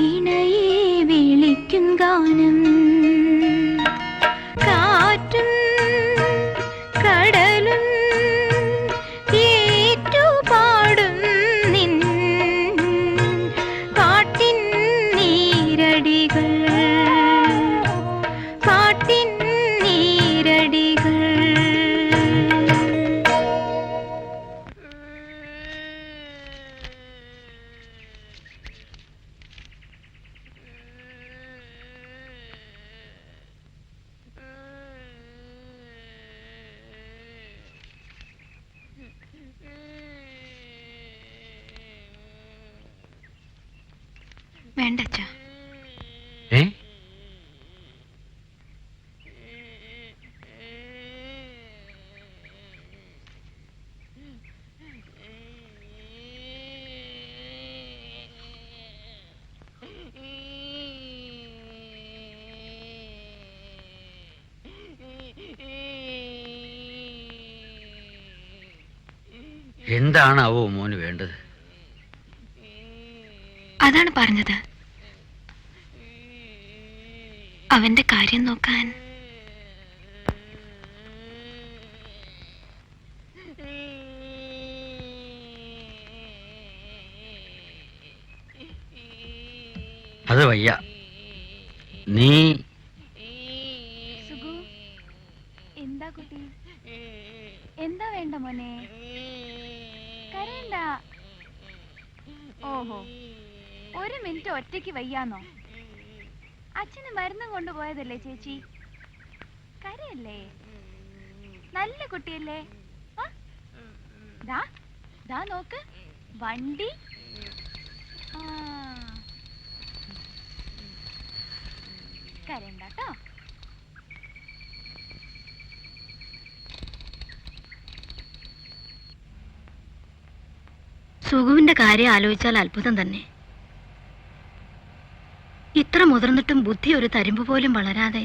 ഇണയെ വിളിക്കും ഗാനം കാറ്റും കടലും ഏറ്റുപാടും നിൻ പാട്ടിൻ നീരടികൾ പാട്ടിൻ നീരടികൾ. വേണ്ട അച്ഛാ. എന്താണാവോ മോന് വേണ്ടത്? അതാണ് പറഞ്ഞത്, അവന്റെ കാര്യം നോക്കാൻ. അത് വയ്യ. നീ എന്താ കുട്ടി, എന്താ വേണ്ട മോനെ? കരയണ്ട. ഓഹോ, ഒരു മിനിറ്റ് ഒറ്റയ്ക്ക് വയ്യാന്നോ? അച്ഛന് മരുന്നും കൊണ്ടുപോയതല്ലേ ചേച്ചി? കരയല്ലേ? നല്ല കുട്ടിയല്ലേ? ദാ ദാ നോക്ക്, വണ്ടി. കരയണ്ട കേട്ടോ. സുഖുവിന്റെ കാര്യം ആലോചിച്ചാൽ അത്ഭുതം തന്നെ. ഇത്ര മുതിർന്നിട്ടും ബുദ്ധി ഒരു തരിമ്പ് പോലും വളരാതെ.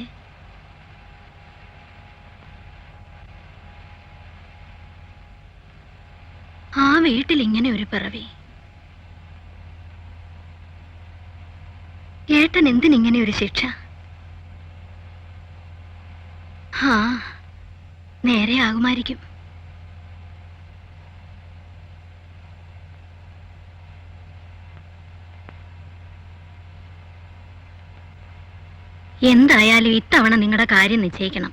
ആ വീട്ടിൽ ഇങ്ങനെ ഒരു പിറവി. ഏട്ടൻ എന്തിനിങ്ങനെ ഒരു ശിക്ഷ? ആ, നേരെ ആകുമായിരിക്കും. എന്തായാലും ഇത്തവണ നിങ്ങളുടെ കാര്യം നിശ്ചയിക്കണം.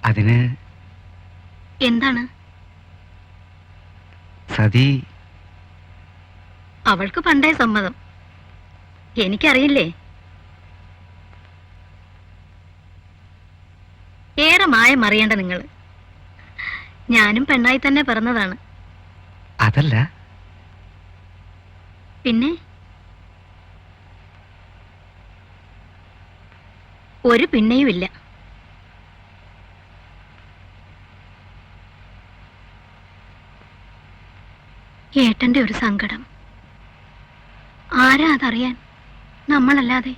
അതിന് എന്താണ്? സതി അവൾക്ക് പണ്ടേ സമ്മതം. എനിക്കറിയില്ലേ. ഏറെ മായം അറിയേണ്ട നിങ്ങൾ. ഞാനും പെണ്ണായി തന്നെ പിറന്നതാണ്. അതല്ല പിന്നെ ഒരു പിന്നെയുമില്ല. ഏട്ടന്റെ ഒരു സങ്കടം ആരാ അതറിയാൻ? നമ്മളല്ലാതെ.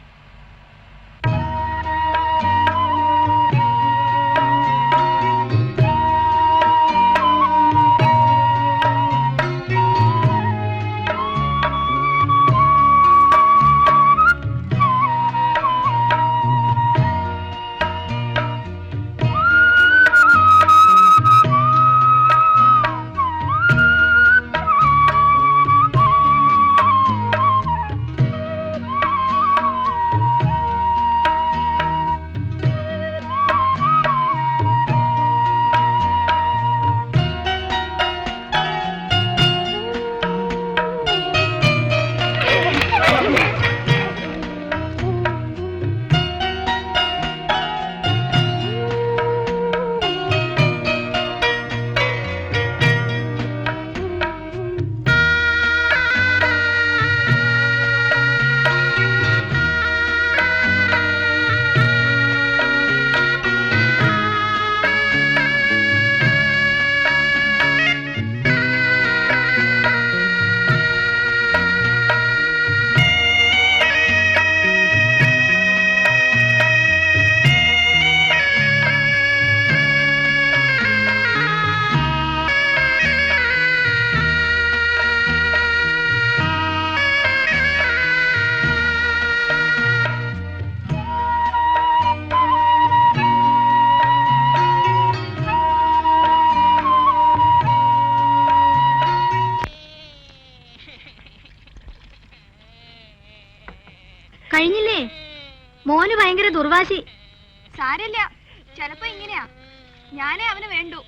കഴിഞ്ഞില്ലേ? മോന് ഭയങ്കര ദുർവാശി. സാരല്ല, ചിലപ്പോ ഇങ്ങനെയാ. ഞാനേ അവന് വേണ്ടു.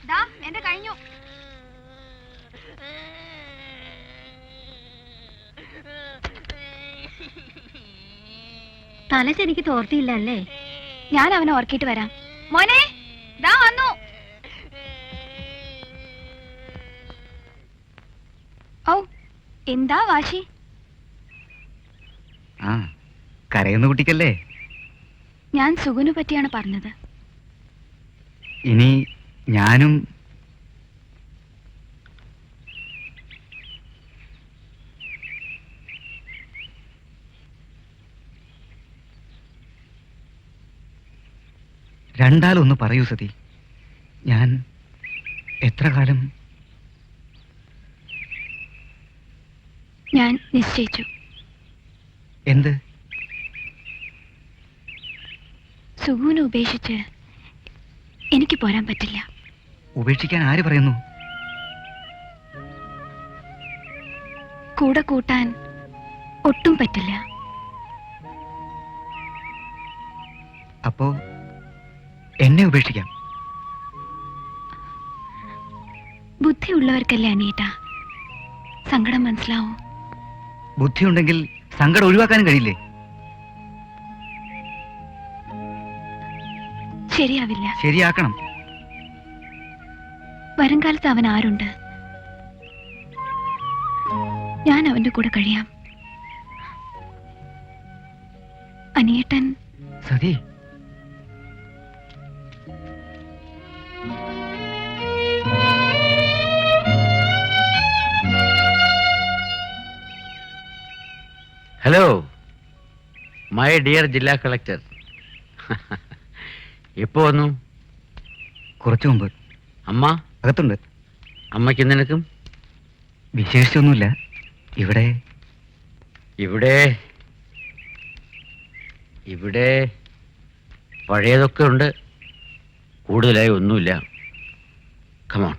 ദാ എന്റെ കഴിഞ്ഞു. തല ശരിക്ക് തോർത്തിയില്ല അല്ലേ? ഞാൻ അവനെ ഓർക്കിട്ട് വരാം. മോനെ ദാ വന്നു. ഔ, എന്താ വാശി? ആ, കരയുന്ന കുട്ടിക്കല്ലേ? ഞാൻ സുഗുനു പറ്റിയാണ് പറഞ്ഞത്. ഇനി ഞാനും രണ്ടാലൊന്ന് പറയൂ സതി. ഞാൻ എത്ര കാലം? ഞാൻ നിശ്ചയിച്ചു. എന്ത്? സുഗുനെ ഉപേക്ഷിച്ച് എനിക്ക് പോരാൻ പറ്റില്ല. ഉപേക്ഷിക്കാൻ ആര് പറയുന്നു? കൂടെ കൂട്ടാൻ ഒട്ടും പറ്റില്ല. അപ്പോ എന്നെ ഉപേക്ഷിക്കാം? ബുദ്ധിയുള്ളവർക്കല്ലേ അനിയേട്ടാ സങ്കടം മനസ്സിലാവൂ. ബുദ്ധിയുണ്ടെങ്കിൽ സങ്കടം ഒഴിവാക്കാനും കഴിയില്ലേ? ശരിയാവില്ല. ശരിയാക്കണം. വരും കാലത്ത് അവൻ ആരുണ്ട്? ഞാൻ അവന്റെ കൂടെ കഴിയാം. അനിയേട്ടൻ. സതി, ഹലോ മൈ ഡിയർ ജില്ലാ കളക്ടർ. എപ്പോ വന്നു? കുറച്ചു മുമ്പ്. അമ്മ അകത്തുണ്ട്. അമ്മയ്ക്കും നിനക്കും? വിശേഷിച്ചൊന്നുമില്ല. ഇവിടെ ഇവിടെ ഇവിടെ പഴയതൊക്കെ ഉണ്ട്, കൂടുതലായി ഒന്നുമില്ല. കമോൺ.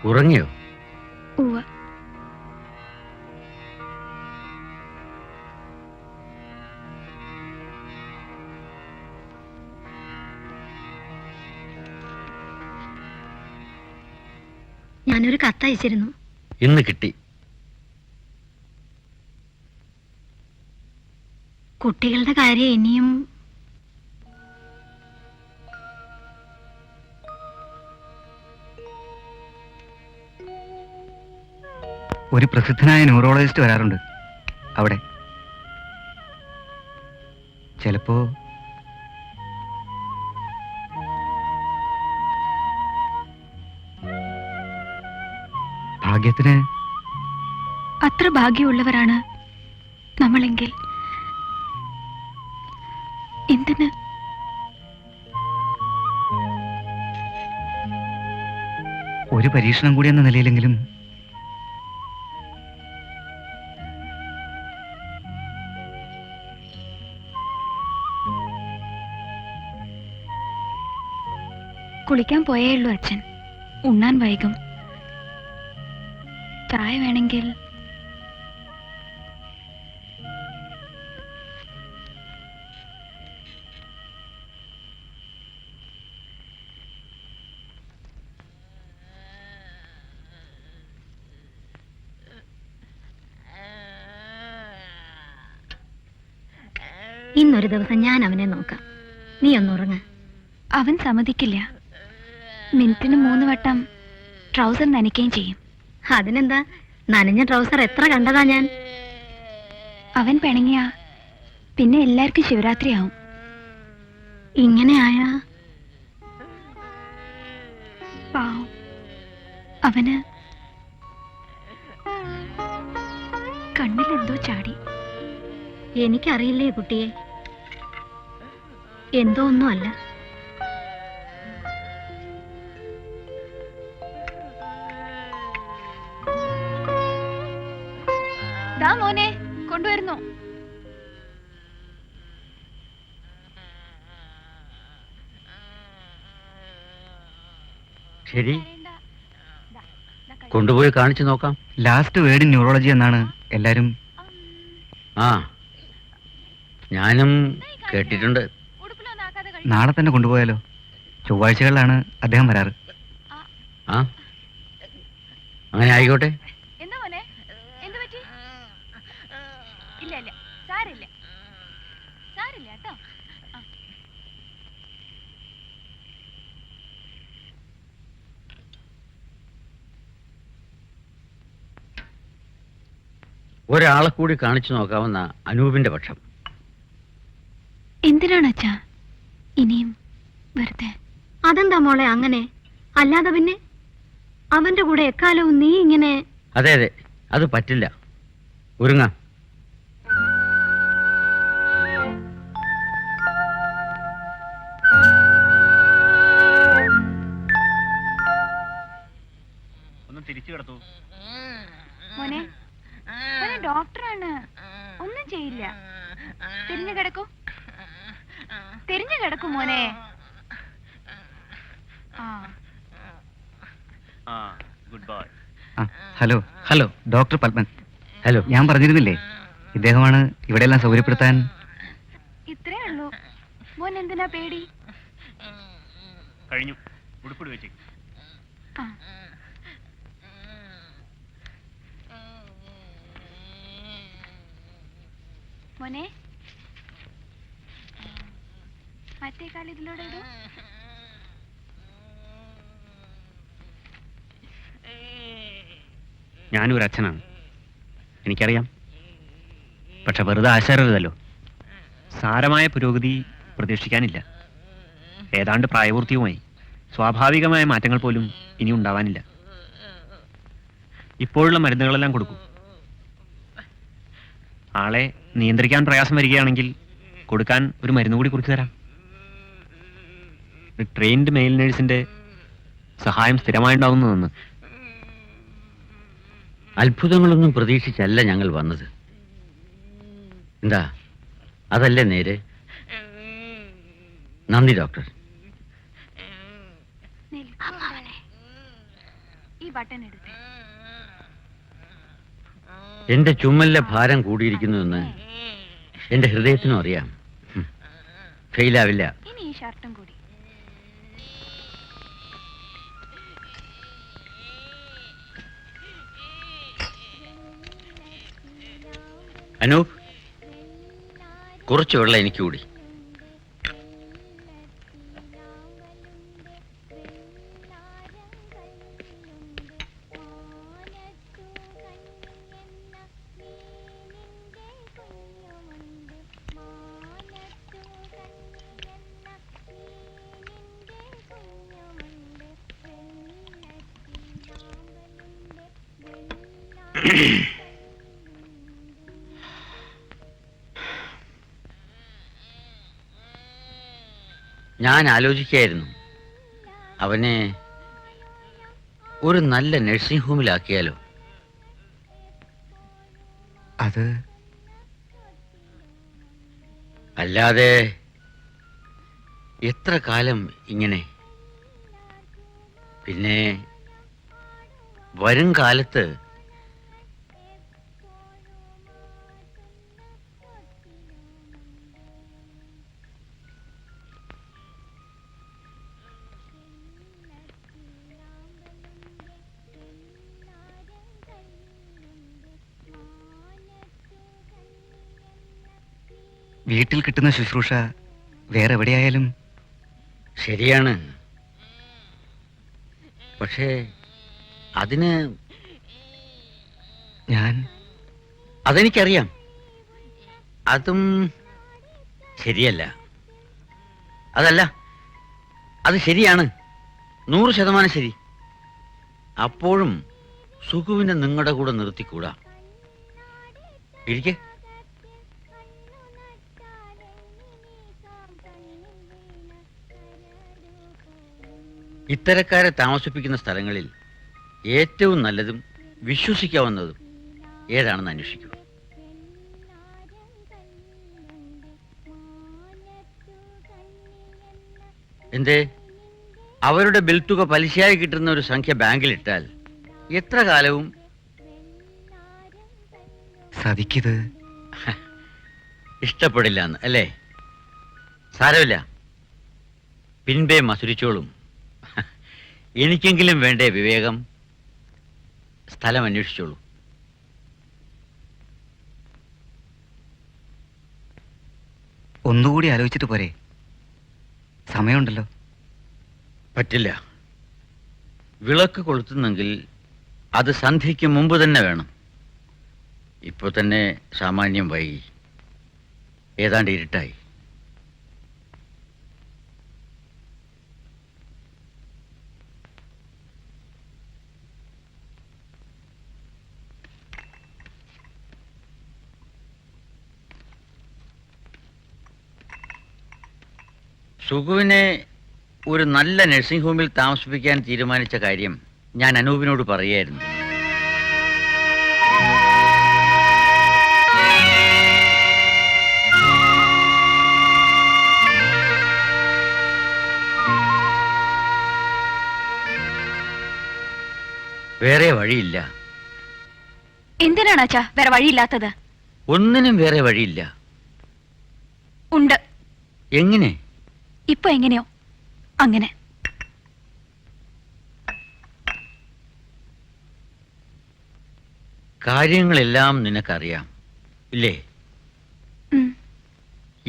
ഉറങ്ങിയോ? ഉവ്വ. ഞാനൊരു കത്തയച്ചിരുന്നു. ഇന്ന് കിട്ടി. കുട്ടികളുടെ കാര്യം ഇനിയും. ഒരു പ്രസിദ്ധനായ ന്യൂറോളജിസ്റ്റ് വരാറുണ്ട് അവിടെ. ചിലപ്പോ ഭാഗ്യത്തിന്. അത്ര ഭാഗ്യമുള്ളവരാണ് നമ്മളെങ്കിൽ എന്തിന്? ഒരു പരീക്ഷണം കൂടി എന്ന നിലയിലെങ്കിലും കുളിക്കാൻ പോയേ ഉള്ളൂ അച്ഛൻ. ഉണ്ണാൻ വൈകും. ചായ വേണമെങ്കിൽ. ഇന്നൊരു ദിവസം ഞാൻ അവനെ നോക്കാം. നീ ഒന്നുറങ്ങ. അവൻ സമ്മതിക്കില്ല. മിനിറ്റിന് 3 വട്ടം ട്രൗസർ നനയ്ക്കുകയും ചെയ്യും. അതിനെന്താ, നനഞ്ഞ ട്രൗസർ എത്ര കണ്ടതാ ഞാൻ. അവൻ പിണങ്ങിയ പിന്നെ എല്ലാവർക്കും ശിവരാത്രിയാവും. ഇങ്ങനെയായ പാവം അവന് കണ്ണിലെന്തോ ചാടി. എനിക്കറിയില്ലേ കുട്ടിയെ, എന്തോ ഒന്നും അല്ല. ദാ മോനെ കൊണ്ടുവരുന്നു. ശരി, കൊണ്ടുപോയി കാണിച്ചു നോക്കാം. ലാസ്റ്റ് വേർഡ് ഇൻ ന്യൂറോളജി എന്നാണ് എല്ലാരും. ആ, ഞാനും കേട്ടിട്ടുണ്ട്. ഉടുപ്പിലൊന്നും ആക്കാതെ കഴി. നാളെ തന്നെ കൊണ്ടുപോയാലോ? ചൊവ്വാഴ്ചകളിലാണ് അദ്ദേഹം വരാറ്. ആ, അങ്ങനെ ആയിക്കോട്ടെ. എന്താ മോനെ, എന്ത് പറ്റി? ഇല്ല ഇല്ല, സാരില്ല സാരില്ല കേട്ടോ. ഒരാളെ കൂടി കാണിച്ചു നോക്കാവുന്ന അനൂപിന്റെ പക്ഷം. എന്തിനാണ് അച്ഛാ ഇനിയും വെറുതെ? അതെന്താ മോളെ അങ്ങനെ? അല്ലാതെ പിന്നെ അവന്റെ കൂടെ എക്കാലവും നീ ഇങ്ങനെ? അതെ അതെ, അത് പറ്റില്ല. ഒരുങ്ങാം. ഒന്ന് തിരിച്ചു കിടത്തു. മോനെ, മോനെ ഡോക്ടറാണ്, ഒന്നും ചെയ്യില്ല. തിരിഞ്ഞു കിടക്കൂ, തിരിഞ്ഞു കിടക്കൂ മോനെ. Good bye. Hello hello doctor Padman. Hello. ഞാൻ പറഞ്ഞിരുന്നില്ലേ ഇദ്ദേഹമാണ് ഇവിടെയെല്ലാം സൗകര്യപ്പെടുത്താൻ. ഇത്രേ ഉള്ളൂ. മോൻ എന്തിനാ പേടി? കഴിഞ്ഞു. ഉടുപ്പിട് വെച്ചേ. ആ. മോനെ, മറ്റേ കാല് ഇതിലൂടെ ഇടൂ. ഞാനൊരു അച്ഛനാണ്, എനിക്കറിയാം. പക്ഷെ വെറുതെ ആശാരരുതല്ലോ. സാരമായ പുരോഗതി പ്രതീക്ഷിക്കാനില്ല. ഏതാണ്ട് പ്രായപൂർത്തിയുമായി സ്വാഭാവികമായ മാറ്റങ്ങൾ പോലും ഇനി ഉണ്ടാവാനില്ല. ഇപ്പോഴുള്ള മരുന്നുകളെല്ലാം കൊടുക്കും. ആളെ നിയന്ത്രിക്കാൻ പ്രയാസം വരികയാണെങ്കിൽ കൊടുക്കാൻ ഒരു മരുന്ന് കൂടി കുറിച്ച് തരാം. ഒരു ട്രെയിൻഡ് മെയിൽ നേഴ്സിന്റെ സഹായം സ്ഥിരമായിട്ടുണ്ടാവുന്നതെന്ന്. അത്ഭുതങ്ങളൊന്നും പ്രതീക്ഷിച്ചല്ല ഞങ്ങൾ വന്നത്. എന്താ, അതല്ലേ നേരെ? നന്ദി ഡോക്ടർ. ഈ ബട്ടൺ എടുത്ത്. എന്റെ ചുമലിലെ ഭാരം കൂടിയിരിക്കുന്നുവെന്ന് എന്റെ ഹൃദയത്തിനും അറിയാം. ഫെയിലാവില്ല. ഇനി ഈ ഷർട്ടും കൂടി. അനൂപ്, കുറച്ച് വെള്ളം എനിക്ക് കൂടി. ഞാൻ ആലോചിക്കായിരുന്നു അവനെ ഒരു നല്ല നഴ്സിംഗ് ഹോമിലാക്കിയാലോ. അത് അല്ലാതെ എത്ര കാലം ഇങ്ങനെ? പിന്നെ വരും കാലത്ത് വീട്ടിൽ കിട്ടുന്ന ശുശ്രൂഷ വേറെ എവിടെയായാലും ശരിയാണ്. പക്ഷേ അതിന് അതെനിക്കറിയാം. അതും ശരിയല്ല. അതല്ല, അത് ശരിയാണ്, 100% ശരി. അപ്പോഴും സുഖുവിനെ നിങ്ങളുടെ കൂടെ നിർത്തിക്കൂടാ. ഇരിക്കെ. ഇത്തരക്കാരെ താമസിപ്പിക്കുന്ന സ്ഥലങ്ങളിൽ ഏറ്റവും നല്ലതും വിശ്വസിക്കാവുന്നതും ഏതാണെന്ന് അന്വേഷിക്കൂ. എന്തേ, അവരുടെ ബിൽ തുക പലിശയായി കിട്ടുന്ന ഒരു സംഖ്യ ബാങ്കിലിട്ടാൽ എത്ര കാലവും സതിക്കിത് ഇഷ്ടപ്പെടില്ല എന്ന് അല്ലേ? സാരമില്ല, പിൻപേ മസുരിച്ചോളും. എനിക്കെങ്കിലും വേണ്ടേ വിവേകം? സ്ഥലം അന്വേഷിച്ചോളൂ. ഒന്നുകൂടി ആലോചിച്ചിട്ട് പോരെ? സമയമുണ്ടല്ലോ. പറ്റില്ല. വിളക്ക് കൊളുത്തുന്നെങ്കിൽ അത് സന്ധ്യയ്ക്ക് മുമ്പ് തന്നെ വേണം. ഇപ്പോൾ തന്നെ സാമാന്യം വൈകി, ഏതാണ്ട് ഇരുട്ടായി. സുഖുവിനെ ഒരു നല്ല നഴ്സിംഗ് ഹോമിൽ താമസിപ്പിക്കാൻ തീരുമാനിച്ച കാര്യം ഞാൻ അനൂപിനോട് പറയായിരുന്നു. വേറെ വഴിയില്ല. എന്തിനാണ് അച്ഛാ വേറെ വഴിയില്ലാത്തത്? ഒന്നിനും വേറെ വഴിയില്ല. ഉണ്ട്. എങ്ങനെ? ഇപ്പൊ എങ്ങനെയോ അങ്ങനെ. കാര്യങ്ങളെല്ലാം നിനക്കറിയാം ഇല്ലേ? ഉം.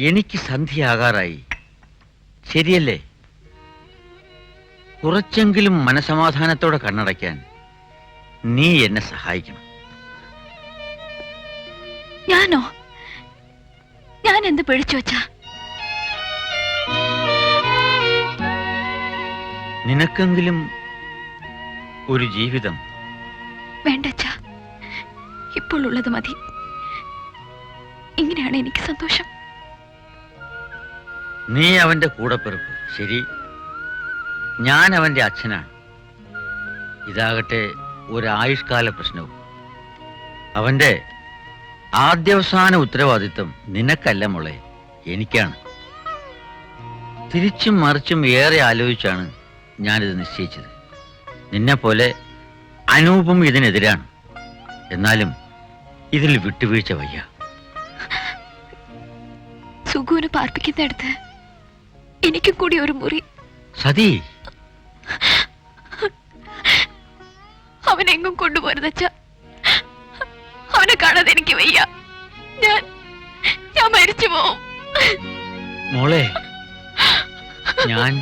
എനിക്ക് സന്ധ്യയാകാറായി, ശരിയല്ലേ? കുറച്ചെങ്കിലും മനസമാധാനത്തോടെ കണ്ണടയ്ക്കാൻ നീ എന്നെ സഹായിക്കണം. ഞാനോ? ഞാൻ എന്ത് പിഴച്ചു വച്ചാ? നിനക്കെങ്കിലും ഒരു ജീവിതം. വേണ്ടച്ചാ, ഇപ്പോൾ ഉള്ളത് മതി. ഇങ്ങനെയാണ് എനിക്ക് സന്തോഷം. നീ അവന്റെ കൂടപ്പിറപ്പ്, ശരി. ഞാൻ അവന്റെ അച്ഛനാണ്. ഇതാകട്ടെ ഒരു ആയുഷ്കാല പ്രശ്നവും. അവന്റെ ആദ്യവസാന ഉത്തരവാദിത്വം നിനക്കല്ല മോളെ, എനിക്കാണ്. തിരിച്ചും മറിച്ചും ഏറെ ആലോചിച്ചാണ് ഞാനിത് നിശ്ചയിച്ചത്. നിന്നെപ്പോലെ അനൂപും ഇതിനെതിരാണ്. എന്നാലും ഇതിൽ വിട്ടുവീഴ്ച വയ്യ. സുഖുവിന് പാർപ്പിക്കുന്നിടത്ത് എനിക്കും കൂടി ഒരു മുറി. സതി, അവനെങ്ങും കൊണ്ടുപോരുതച്ച. അവനെ കാണാതെ എനിക്ക് വയ്യ. ഞാൻ മരിച്ചു പോവും. മോളെ, ഞാൻ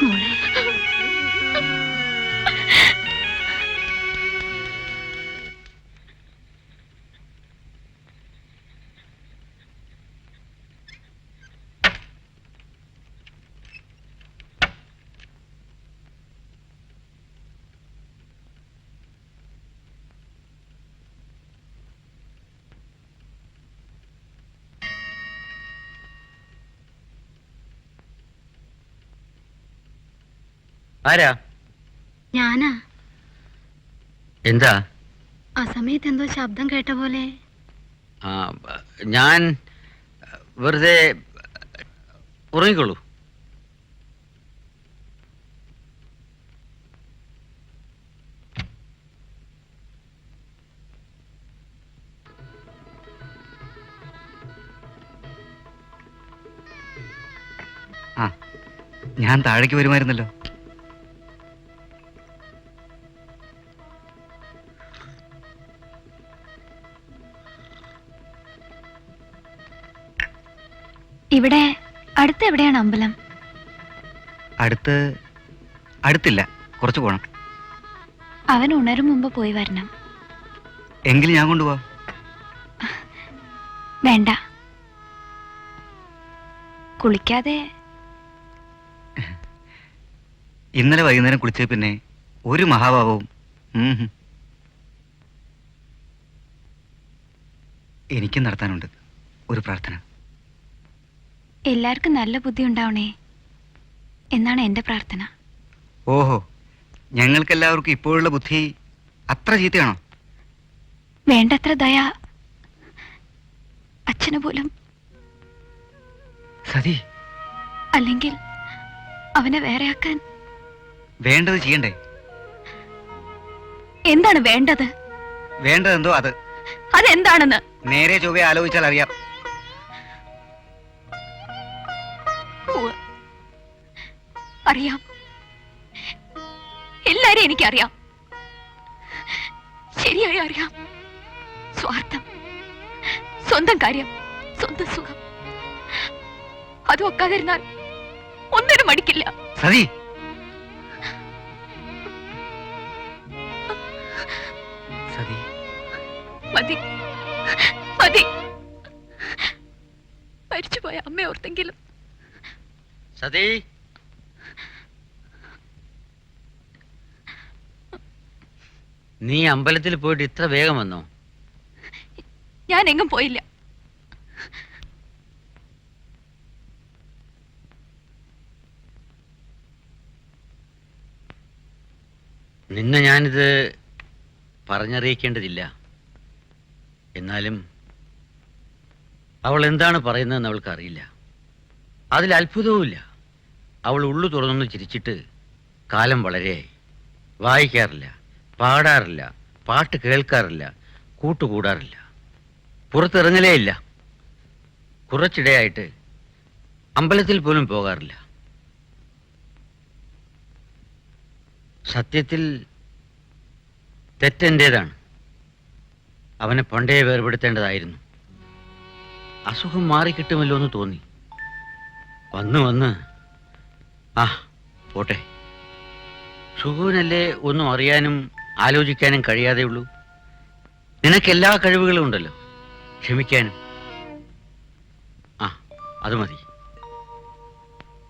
മോളെ, ആരാ? ഞാനാ. എന്താ? ആ സമയത്ത് എന്തോ ശബ്ദം കേട്ട പോലെ. ഞാൻ വെറുതെ ഉറങ്ങിക്കൊള്ളൂ. ആ, ഞാൻ താഴേക്ക് വരുമായിരുന്നല്ലോ. ഇവിടെ അടുത്ത് എവിടെയാണ് അമ്പലം? അടുത്തില്ല, കുറച്ച് പോണം. അവൻ ഉണരും മുമ്പ് പോയി വരണം. എങ്കിൽ ഞാൻ കൊണ്ടുപോവാ. വേണ്ട, കുളിക്കാതെ. ഇന്നലെ വൈകുന്നേരം കുളിച്ച പിന്നെ ഒരു മഹാഭാവവും. എനിക്കും നടത്താനുണ്ട് ഒരു പ്രാർത്ഥന. എല്ലാവർക്കും നല്ല ബുദ്ധി ഉണ്ടാവണേ. എന്നാണ് എന്റെ പ്രാർത്ഥന. ഓഹോ, ഞങ്ങൾക്കെല്ലാവർക്കും ഇപ്പോഴുള്ള ബുദ്ധി അത്ര ചീത്തയാണോ? വേണ്ടത്ര ദയ അച്ഛന് പോലും. സതി, അല്ലെങ്കിൽ അവനെ വേറെയാക്കാൻ വേണ്ടത് ചെയ്യണ്ടേ? എന്താണ് വേണ്ടത്? വേണ്ടതെന്തോ അത്. അതെന്താണെന്ന് നേരെ ചൊവ്വേ ആലോചിച്ചാൽ അറിയാം. ഉവ്വ്. അറിയാം, എല്ലാരെയും എനിക്കറിയാം, ശരിയായി അറിയാം. സ്വാർത്ഥം, സ്വന്തം കാര്യം, സ്വന്തം സുഖം, അത് ഒക്കാതിരുന്നാൽ ഒന്നിനും മടിക്കില്ല. സതി, സതി, മതി മതി. മരിച്ചുപോയ അമ്മ ഓർത്തെങ്കിലും. സതീ, നീ അമ്പലത്തിൽ പോയിട്ട് ഇത്ര വേഗം വന്നോ? ഞാൻ എങ്ങും പോയില്ല. നിന്നെ ഞാനിത് പറഞ്ഞറിയിക്കേണ്ടതില്ല. എന്നാലും അവൾ എന്താണ് പറയുന്നതെന്ന് അവൾക്കറിയില്ല. അതിൽ അത്ഭുതവുമില്ല. അവൾ ഉള്ളു തുറന്നൊന്ന് ചിരിച്ചിട്ട് കാലം വളരെയായി. വായിക്കാറില്ല, പാടാറില്ല, പാട്ട് കേൾക്കാറില്ല, കൂട്ടുകൂടാറില്ല, പുറത്തിറങ്ങലേ ഇല്ല. കുറച്ചിടെയായിട്ട് അമ്പലത്തിൽ പോലും പോകാറില്ല. സത്യത്തിൽ തെറ്റെൻ്റേതാണ്. അവനെ പണ്ടേ വേർപെടുത്തേണ്ടതായിരുന്നു. അസുഖം മാറിക്കിട്ടുമല്ലോ എന്ന് തോന്നി. വന്ന് ആ പോട്ടെ. സുഖുവിനല്ലേ ഒന്നും അറിയാനും ആലോചിക്കാനും കഴിയാതെയുള്ളൂ. നിനക്കെല്ലാ കഴിവുകളും ഉണ്ടല്ലോ, ക്ഷമിക്കാനും. ആ, അത് മതി.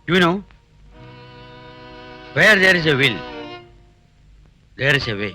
You know, where there is a will, there is a way.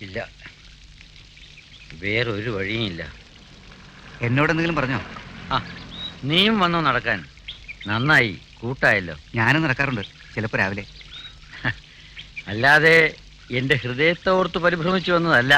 ഇല്ല, വേറൊരു വഴിയും ഇല്ല. എന്നോട് എന്തെങ്കിലും പറഞ്ഞോ? ആ, നീയും വന്നോ നടക്കാൻ? നന്നായി, കൂട്ടായല്ലോ. ഞാനും നടക്കാറുണ്ട്, ചിലപ്പോൾ രാവിലെ. അല്ലാതെ എൻ്റെ ഹൃദയത്തോർത്ത് പരിഭ്രമിച്ചു വന്നതല്ല.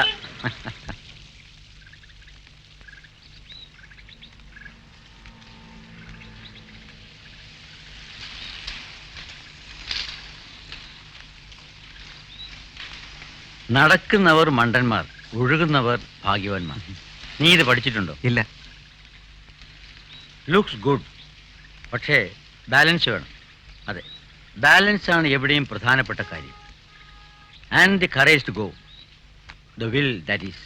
നടക്കുന്നവർ മണ്ടന്മാർ, ഒഴുകുന്നവർ ഭാഗ്യവാന്മാർ. നീ ഇത് പഠിച്ചിട്ടുണ്ടോ? ഇല്ല. ലുക്സ് ഗുഡ്, പക്ഷേ ബാലൻസ് വേണം. അതെ, ബാലൻസ് ആണ് എവിടെയും പ്രധാനപ്പെട്ട കാര്യം. And the courage to go, the will, that is.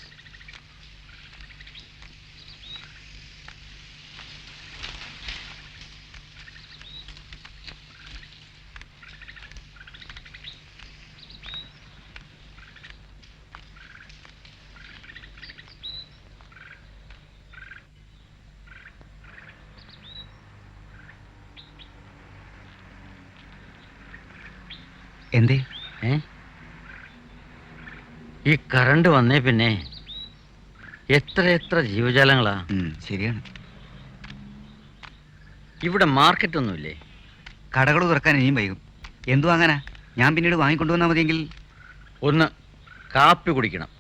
എന്തേ? ഈ കറണ്ട് വന്നേ പിന്നെ എത്ര ജീവജാലങ്ങളാ. ശരിയാണ്. ഇവിടെ മാർക്കറ്റ് ഒന്നുമില്ലേ? കടകൾ തുറക്കാൻ ഇനിയും വൈകും. എന്തു വാങ്ങാനാ? ഞാൻ പിന്നീട് വാങ്ങിക്കൊണ്ടുവന്നാൽ മതിയെങ്കിൽ. 1, കാപ്പി കുടിക്കണം.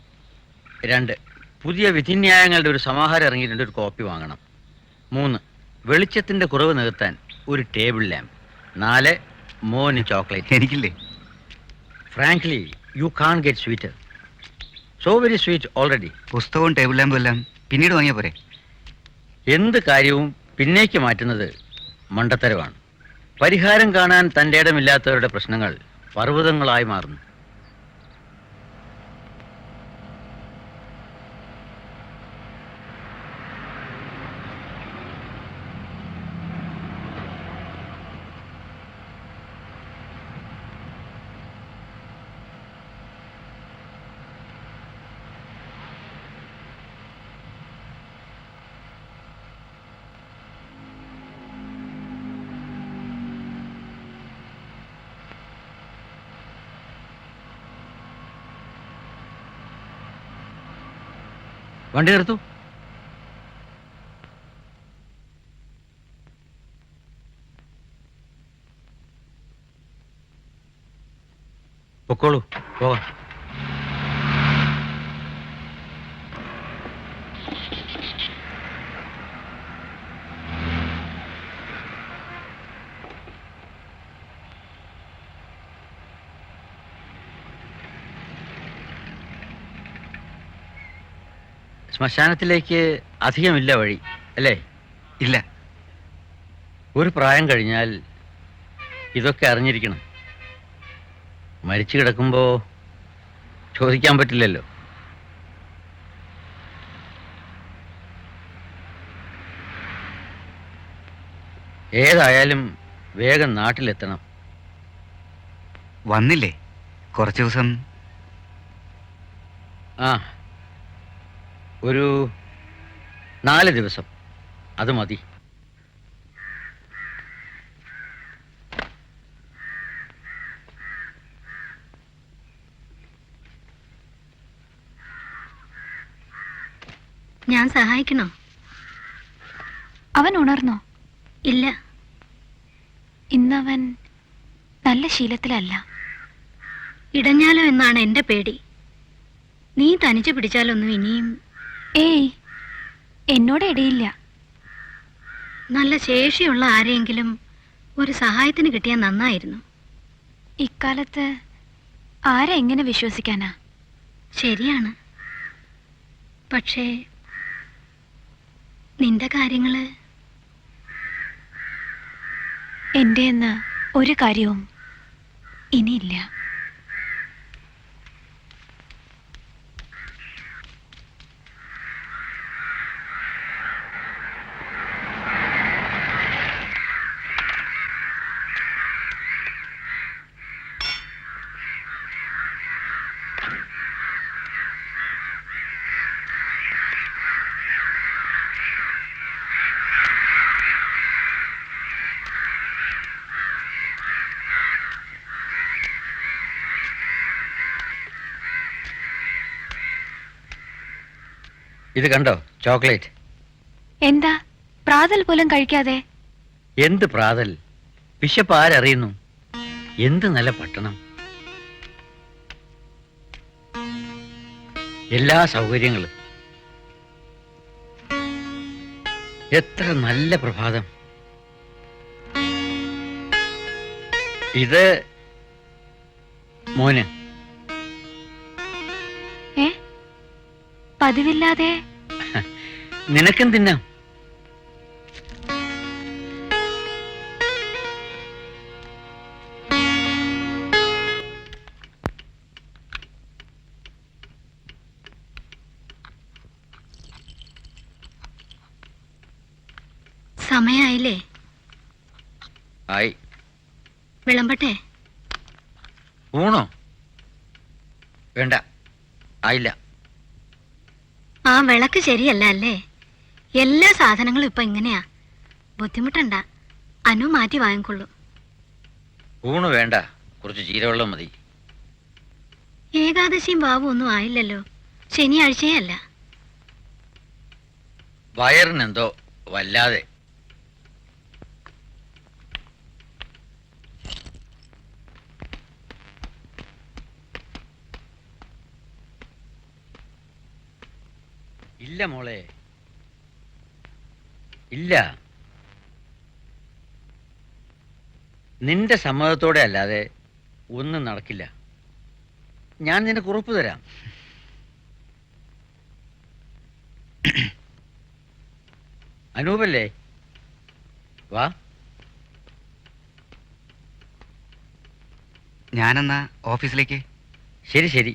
2, പുതിയ വിധിന്യായങ്ങളുടെ ഒരു സമാഹാരം ഇറങ്ങിയിട്ടുണ്ട്, ഒരു കോപ്പി വാങ്ങണം. 3, വെളിച്ചത്തിന്റെ കുറവ് നികത്താൻ ഒരു ടേബിൾ ലാമ്പ്. 4, മോന് chocolate. എനിക്കില്ലേ? Frankly, you can't get sweeter. So very sweet already. പുസ്തകവും ടേബിൾ ലാമ്പും എല്ലാം പിന്നീട് വാങ്ങിയ പോരെ? എന്ത് കാര്യവും പിന്നേക്ക് മാറ്റുന്നത് മണ്ടത്തരമാണ്. പരിഹാരം കാണാൻ തൻ്റെ ഇടമില്ലാത്തവരുടെ പ്രശ്നങ്ങൾ പർവ്വതങ്ങളായി മാറുന്നു. വണ്ടി നിർത്തു. പൊക്കോളൂ, പോകാം. ശ്മശാനത്തിലേക്ക് അധികമില്ല വഴി, അല്ലേ? ഇല്ല. ഒരു പ്രായം കഴിഞ്ഞാൽ ഇതൊക്കെ അറിഞ്ഞിരിക്കണം. മരിച്ചു കിടക്കുമ്പോ ചോദിക്കാൻ പറ്റില്ലല്ലോ. ഏതായാലും വേഗം നാട്ടിലെത്തണം. വന്നില്ലേ? കുറച്ച് ദിവസം. ആ, ഒരു 4 ദിവസം, അത് മതി. ഞാൻ സഹായിക്കണോ? അവൻ ഉണർന്നോ? ഇല്ല. ഇന്നവൻ നല്ല ശീലത്തിലല്ല. ഇടഞ്ഞാലോ എന്നാണ് എന്റെ പേടി. നീ തനിച്ചു പിടിച്ചാലൊന്നും ഇനിയും. ഏയ്, എന്നോട് ഇടയില്ല. നല്ല ശേഷിയുള്ള ആരെയെങ്കിലും ഒരു സഹായത്തിന് കിട്ടിയാൽ നന്നായിരുന്നു. ഇക്കാലത്ത് ആരെ എങ്ങനെ വിശ്വസിക്കാനാ? ശരിയാണ്. പക്ഷേ നിന്റെ കാര്യങ്ങള്. എന്റെ എന്ന് ഒരു കാര്യവും ഇനിയില്ല. ഇത് കണ്ടോ, ചോക്ലേറ്റ്. എന്താ പ്രാതൽ പോലും കഴിക്കാതെ? എന്ത് പ്രാതൽ? വിശപ്പ് ആരറിയുന്നു? എന്ത് നല്ല പട്ടണം, എല്ലാ സൗകര്യങ്ങളും. എത്ര നല്ല പ്രഭാതം. ഇത് മോന്. പതിവില്ലാതെ നിനക്കും തിന്നാം. സമയായില്ലേ? ആയി. വിളമ്പട്ടെ? ഊണോ? വേണ്ട, ആയില്ല. ആ വിളക്ക് ശരിയല്ല അല്ലേ? എല്ലാ സാധനങ്ങളും ഇപ്പൊ ഇങ്ങനെയാ. ബുദ്ധിമുട്ടണ്ട, അനു മാറ്റി വാങ്ങിക്കൊള്ളൂ. ഊണ് വേണ്ട, കുറച്ച് ജീരവെള്ളം മതി. ഏകാദശിയും ബാബു ഒന്നും ആയില്ലല്ലോ. ശനിയാഴ്ചയേ അല്ല. വയറിനെന്തോ വല്ലാതെ. ഇല്ല മോളെ, ഇല്ല. നിന്റെ സമ്മതത്തോടെ അല്ലാതെ ഒന്നും നടക്കില്ല. ഞാൻ നിനക്ക് ഉറപ്പ് തരാം. അനൂപല്ലേ? വാ. ഞാനെന്നാ ഓഫീസിലേക്ക്. ശരി ശരി,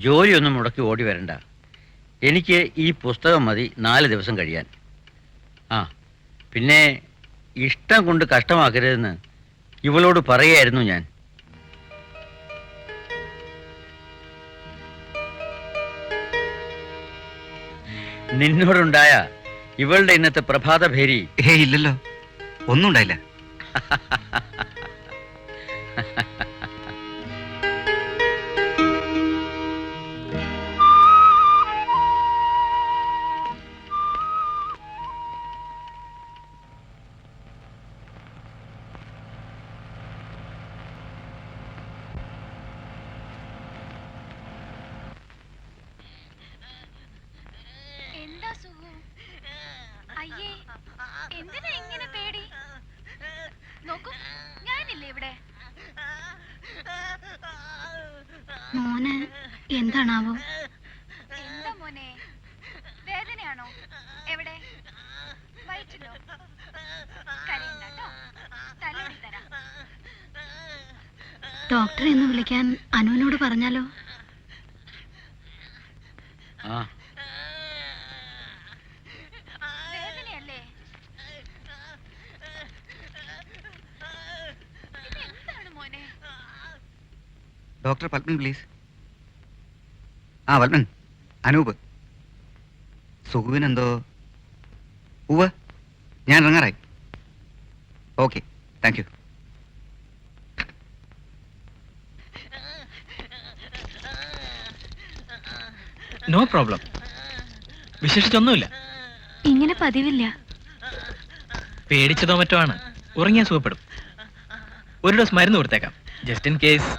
ജോലിയൊന്നും മുടക്കി ഓടി വരണ്ട. എനിക്ക് ഈ പുസ്തകം മതി 4 ദിവസം കഴിയാൻ. ആ പിന്നെ ഇഷ്ടം കൊണ്ട് കഷ്ടമാക്കരുതെന്ന് ഇവളോട് പറയായിരുന്നു ഞാൻ. നിന്നോടുണ്ടായ ഇവളുടെ ഇന്നത്തെ പ്രഭാത ഭേരി. ഇല്ലല്ലോ, ഒന്നും ഉണ്ടായില്ല. അയ്യേ, എന്തിനാ ഇങ്ങനെ പേടി? നോക്കൂ, ഞാനില്ലേ ഇവിടെ. മോന് എന്താണാവോ? എന്താ മോനെ, വേദനയാണോ? എവിടെ? വയറ്റിലോ? കരയണ്ടോ, തലോടി തരാം. ഡോക്ടറെ ഒന്ന് വിളിക്കാൻ അനുവിനോട് പറഞ്ഞാലോ? ആ വേദനയല്ലേ? ഇതെന്താണ് മോനെ? Doctor Padman please. ആ പത്മൻ, അനൂപ്. സുഖുവിനെന്തോ? ഉവ്വ്, ഞാൻ ഇറങ്ങാറായി. Okay, thank you. No problem. വിശേഷിച്ചൊന്നുമില്ല. ഇങ്ങനെ പതിവില്ല. പേടിച്ചതോ മറ്റോ ആണ്. ഉറങ്ങിയാൽ സുഖപ്പെടും. ഒരു ഡോസ് മരുന്ന് കൊടുത്തേക്കാം, ജസ്റ്റ് ഇൻ കേസ്.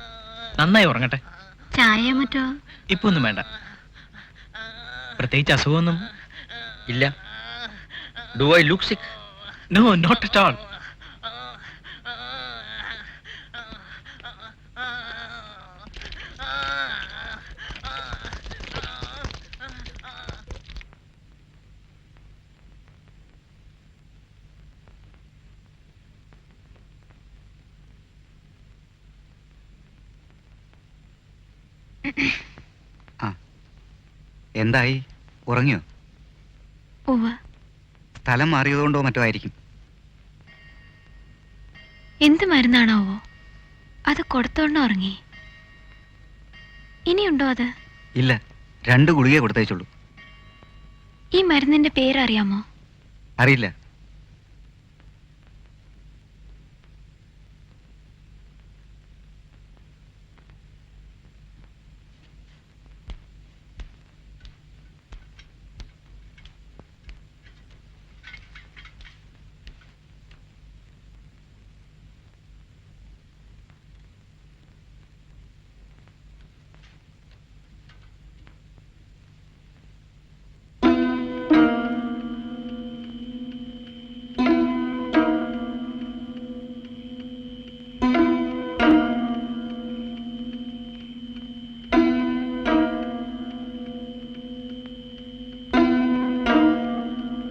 നന്നായി ഉറങ്ങട്ടെ. ചായ മറ്റോ? ഇപ്പൊ ഒന്നും വേണ്ട. പ്രത്യേകിച്ച് അസുഖമൊന്നും ഇല്ല. Do I look sick? No, not at all. ആ, എന്തായി? ഉറങ്ങിയോ? ഉവ്വ്. സ്ഥലം മാറിയതുകൊണ്ടോ മറ്റോ ആയിരിക്കും. എന്ത് മരുന്നാണാവോ? അത് കൊടുത്തോണ്ട് ഉറങ്ങി. ഇനിയുണ്ടോ അത്? ഇല്ല, 2 ഗുളികയെ കൊടുത്തയച്ചുള്ളൂ. ഈ മരുന്നിന്റെ പേരറിയാമോ? അറിയില്ല.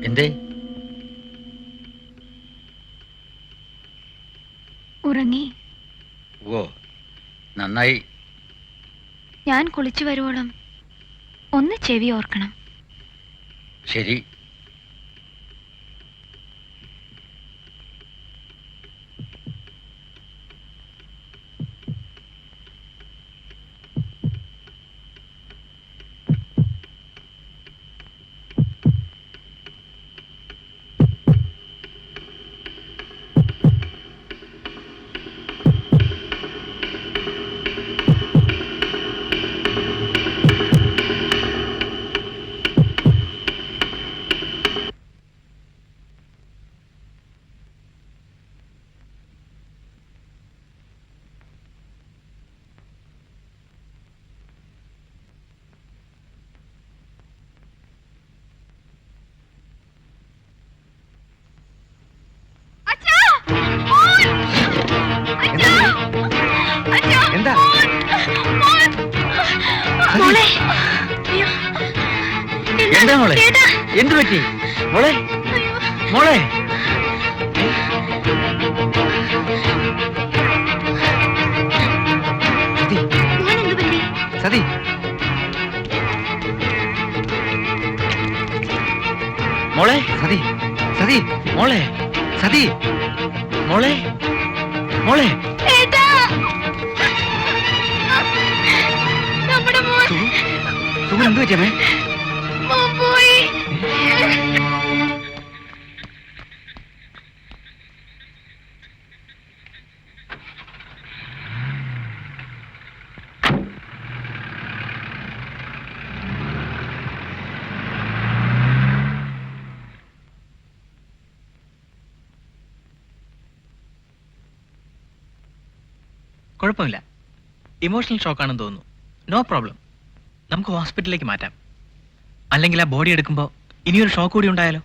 എന്തേ? ഉറങ്ങി. ഓ, നന്നായി. ഞാൻ കുളിച്ചു വരുവോളം ഒന്ന് ചെവി ഓർക്കണം. ശരി. എന്താ? മോളെ, എന്താ മോളെ? എന്ത് പറ്റി മോളെ? മോളെ, സതി, മോളെ, സതി, സതി, മോളെ, സതി, മോളെ, മോളെ. സുഖം എന്ത് പറ്റിയമ്മേ? കുഴപ്പമില്ല. ഇമോഷണൽ ഷോക്കാണെന്ന് തോന്നുന്നു. No problem. നമുക്ക് ഹോസ്പിറ്റലിലേക്ക് മാറ്റാം. അല്ലെങ്കിൽ ആ ബോഡി എടുക്കുമ്പോൾ ഇനിയൊരു ഷോക്ക് കൂടി ഉണ്ടായാലോ?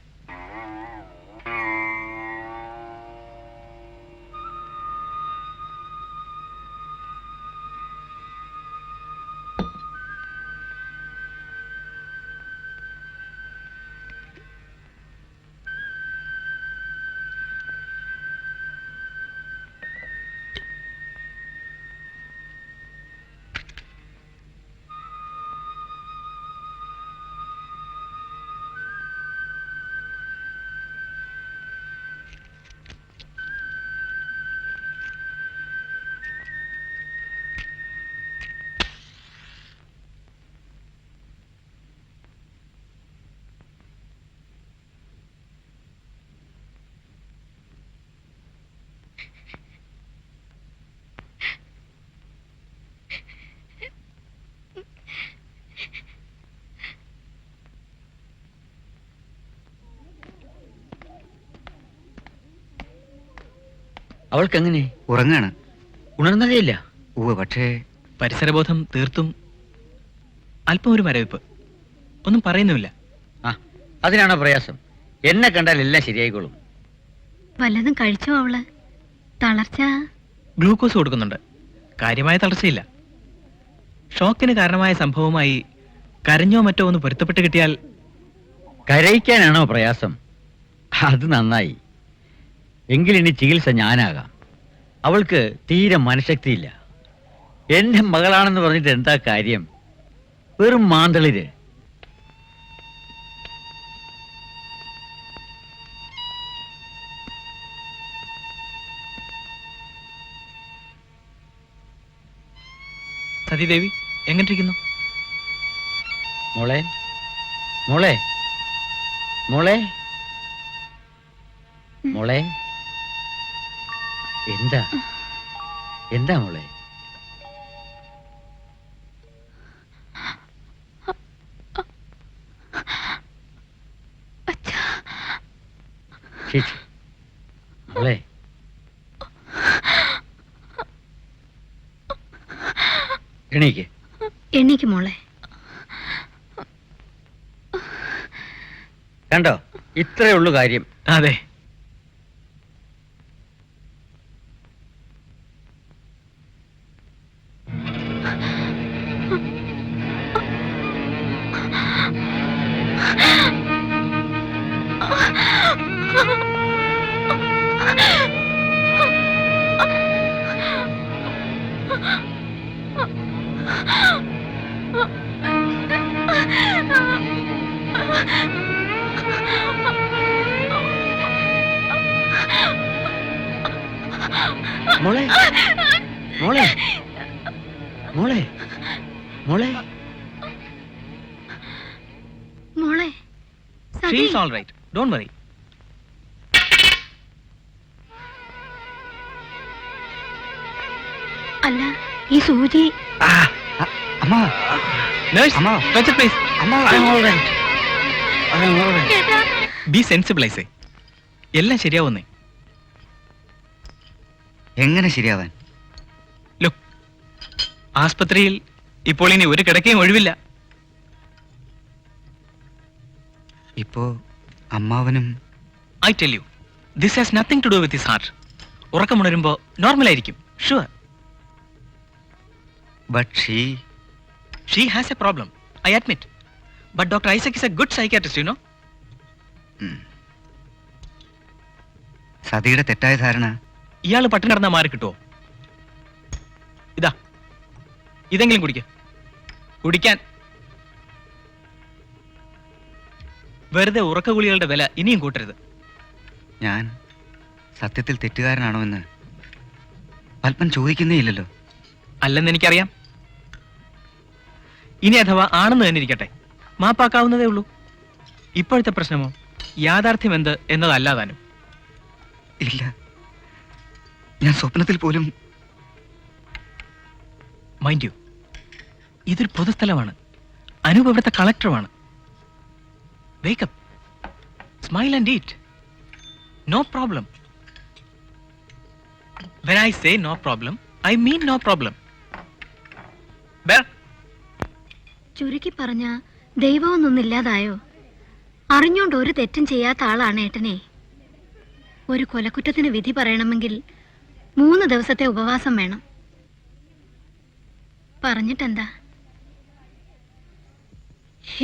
അവൾക്കെങ്ങനെ? ഉറങ്ങാണ്. ഉണർന്നതേയില്ല. പക്ഷേ പരിസരബോധം തീർത്തും. അല്പം ഒരു മരവിപ്പ്, ഒന്നും പറയുന്നുമില്ല. ആ, അതിനാണോ പ്രയാസം? എന്നെ കണ്ടാൽ എല്ലാം ശരിയായിക്കോളും. വല്ലതും കഴിച്ചോ അവള്? തളർച്ച? ഗ്ലൂക്കോസ് കൊടുക്കുന്നുണ്ട്, കാര്യമായ തളർച്ചയില്ല. ഷോക്കിന് കാരണമായ സംഭവവുമായി കരഞ്ഞോ മറ്റോ ഒന്ന് പൊരുത്തപ്പെട്ട് കിട്ടിയാൽ. കരയിക്കാനാണോ പ്രയാസം? അത് നന്നായി. എങ്കിലിനി ചികിത്സ ഞാനാകാം. അവൾക്ക് തീരെ മനഃശക്തിയില്ല. എന്റെ മകളാണെന്ന് പറഞ്ഞിട്ട് എന്താ കാര്യം? വെറും മാന്തളിര്. സതീദേവി എങ്ങനെയിരിക്കുന്നു? മോളെ, മോളെ, മോളെ, മോളെ. എന്താ എന്താ മോളെ? ചേച്ചി, മോളെ. എണീക്ക്. എണീക്ക് മോളെ. കണ്ടോ, ഇത്രയേ ഉള്ളൂ കാര്യം. അതെ, മോളെ, മോളെ, മോളെ, മോളെ, മോളെ. Sathi. She's all right, don't worry. അല്ല, ഈ സൂചി. അമ്മ, നഴ്സ്, അമ്മ. touch it, please. അമ്മ. ചേട്ടാ. ബി സെൻസിബിളൈസേ, എല്ലാം ശരിയാവുന്നേ. എങ്ങനെ ശരിയാവാൻ? ലുക്ക്, ആസ്പത്രിയിൽ ഇപ്പോൾ ഇനി ഒരു കിടക്കയും ഒഴിവില്ല. ഇപ്പോ അമ്മാവനും. I tell you, this has nothing to do with his heart. ഉറക്കമുണരുമ്പോ നോർമൽ ആയിരിക്കും, sure. But she has a problem, I admit. But doctor Isaac is a good psychiatrist, you know. സതിയുടെ തെറ്റായ ധാരണ. ഇയാൾ പട്ടിണി കിടന്നാ മാറി കിട്ടുമോ? ഇതാ, ഇതെങ്കിലും കുടിക്കാൻ. വെറുതെ ഉറക്ക ഗുളികളുടെ വില ഇനിയും കൂട്ടരുത്. ഞാൻ സത്യത്തിൽ തെറ്റുകാരനാണോ എന്ന് പത്മൻ ചോദിക്കുന്നേ ഇല്ലല്ലോ. അല്ലെന്ന് എനിക്കറിയാം. ഇനി അഥവാ ആണെന്ന് തന്നെ ഇരിക്കട്ടെ, മാപ്പാക്കാവുന്നതേ ഉള്ളൂ. ഇപ്പോഴത്തെ പ്രശ്നമോ യാഥാർത്ഥ്യം എന്ത് എന്നതല്ലാതാനും. ഇല്ല, ഞാൻ സ്വപ്നത്തിൽ പോലും. മൈൻഡ് യു, ഇതൊരു പൊതുസ്ഥലമാണ്. അനൂപ് ഇവിടുത്തെ കളക്ടറുമാണ്. Wake up, smile and eat. No problem. When I say no problem, I mean no problem. ചുരുക്കി പറഞ്ഞ ദൈവമൊന്നൊന്നില്ലാതായോ? അറിഞ്ഞോണ്ട് ഒരു തെറ്റും ചെയ്യാത്ത ആളാണ് ഏട്ടനെ. ഒരു കൊലക്കുറ്റത്തിന് വിധി പറയണമെങ്കിൽ 3 ദിവസത്തെ ഉപവാസം വേണം. പറഞ്ഞിട്ടെന്താ?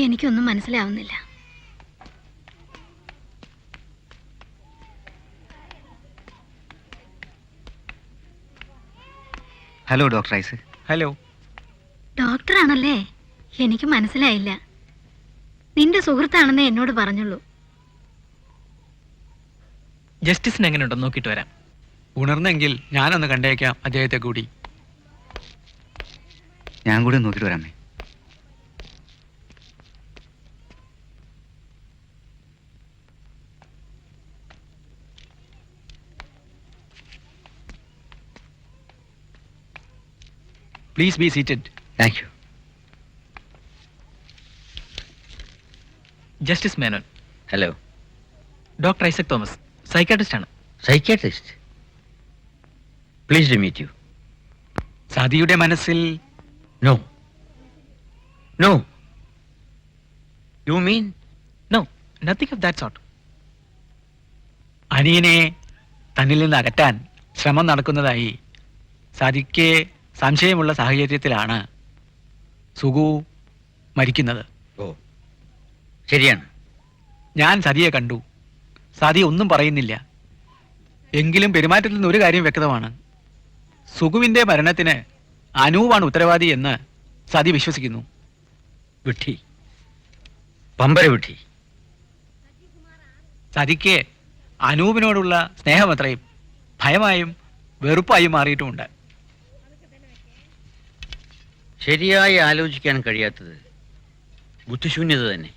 എനിക്കൊന്നും മനസ്സിലാവുന്നില്ല. Hello doctor ice. ഹലോ. ഡോക്ടറാണല്ലേ? എനിക്ക് മനസ്സിലായില്ല. നിന്റെ സുഹൃത്താണെന്നേ എന്നോട് പറഞ്ഞുള്ളൂ. ജസ്റ്റിസിന് എങ്ങനെയുണ്ടെന്ന് നോക്കിയിട്ട് വരാം. ഉണർന്നെങ്കിൽ ഞാനൊന്ന് കണ്ടേക്കാം അദ്ദേഹത്തെ കൂടി. ഞാൻ കൂടി നോക്കിയിട്ട് വരാമേ. Please be seated. Thank you. Justice Menon. Hello. Doctor Isaac Thomas, psychiatrist ആണ്. Psychiatrist. Please to meet you. സതിയുടെ മനസ്സിൽ no no. You mean? No, nothing of that sort. അനിയനെ തന്നിൽ നിന്ന് അകറ്റാൻ ശ്രമം നടക്കുന്നതായി സതിക്ക് സംശയമുള്ള സാഹചര്യത്തിലാണ് സുഗു മരിക്കുന്നത്. ഓ, ശരിയാണ്. ഞാൻ സതിയെ കണ്ടു. സതി ഒന്നും പറയുന്നില്ല. എങ്കിലും പെരുമാറ്റത്തിൽ നിന്ന് ഒരു കാര്യം വ്യക്തമാണ്. സുഗുവിന്റെ മരണത്തിന് അനൂപാണ് ഉത്തരവാദി എന്ന് സതി വിശ്വസിക്കുന്നു. വിട്ടി, പമ്പര വിട്ടി. സതിക്ക് അനൂപിനോടുള്ള സ്നേഹമത്രയും ഭയമായും വെറുപ്പായും മാറിയിട്ടുമുണ്ട്. ശരിയായി ആലോചിക്കാൻ കഴിയാത്തത് ബുദ്ധിശൂന്യത തന്നെ.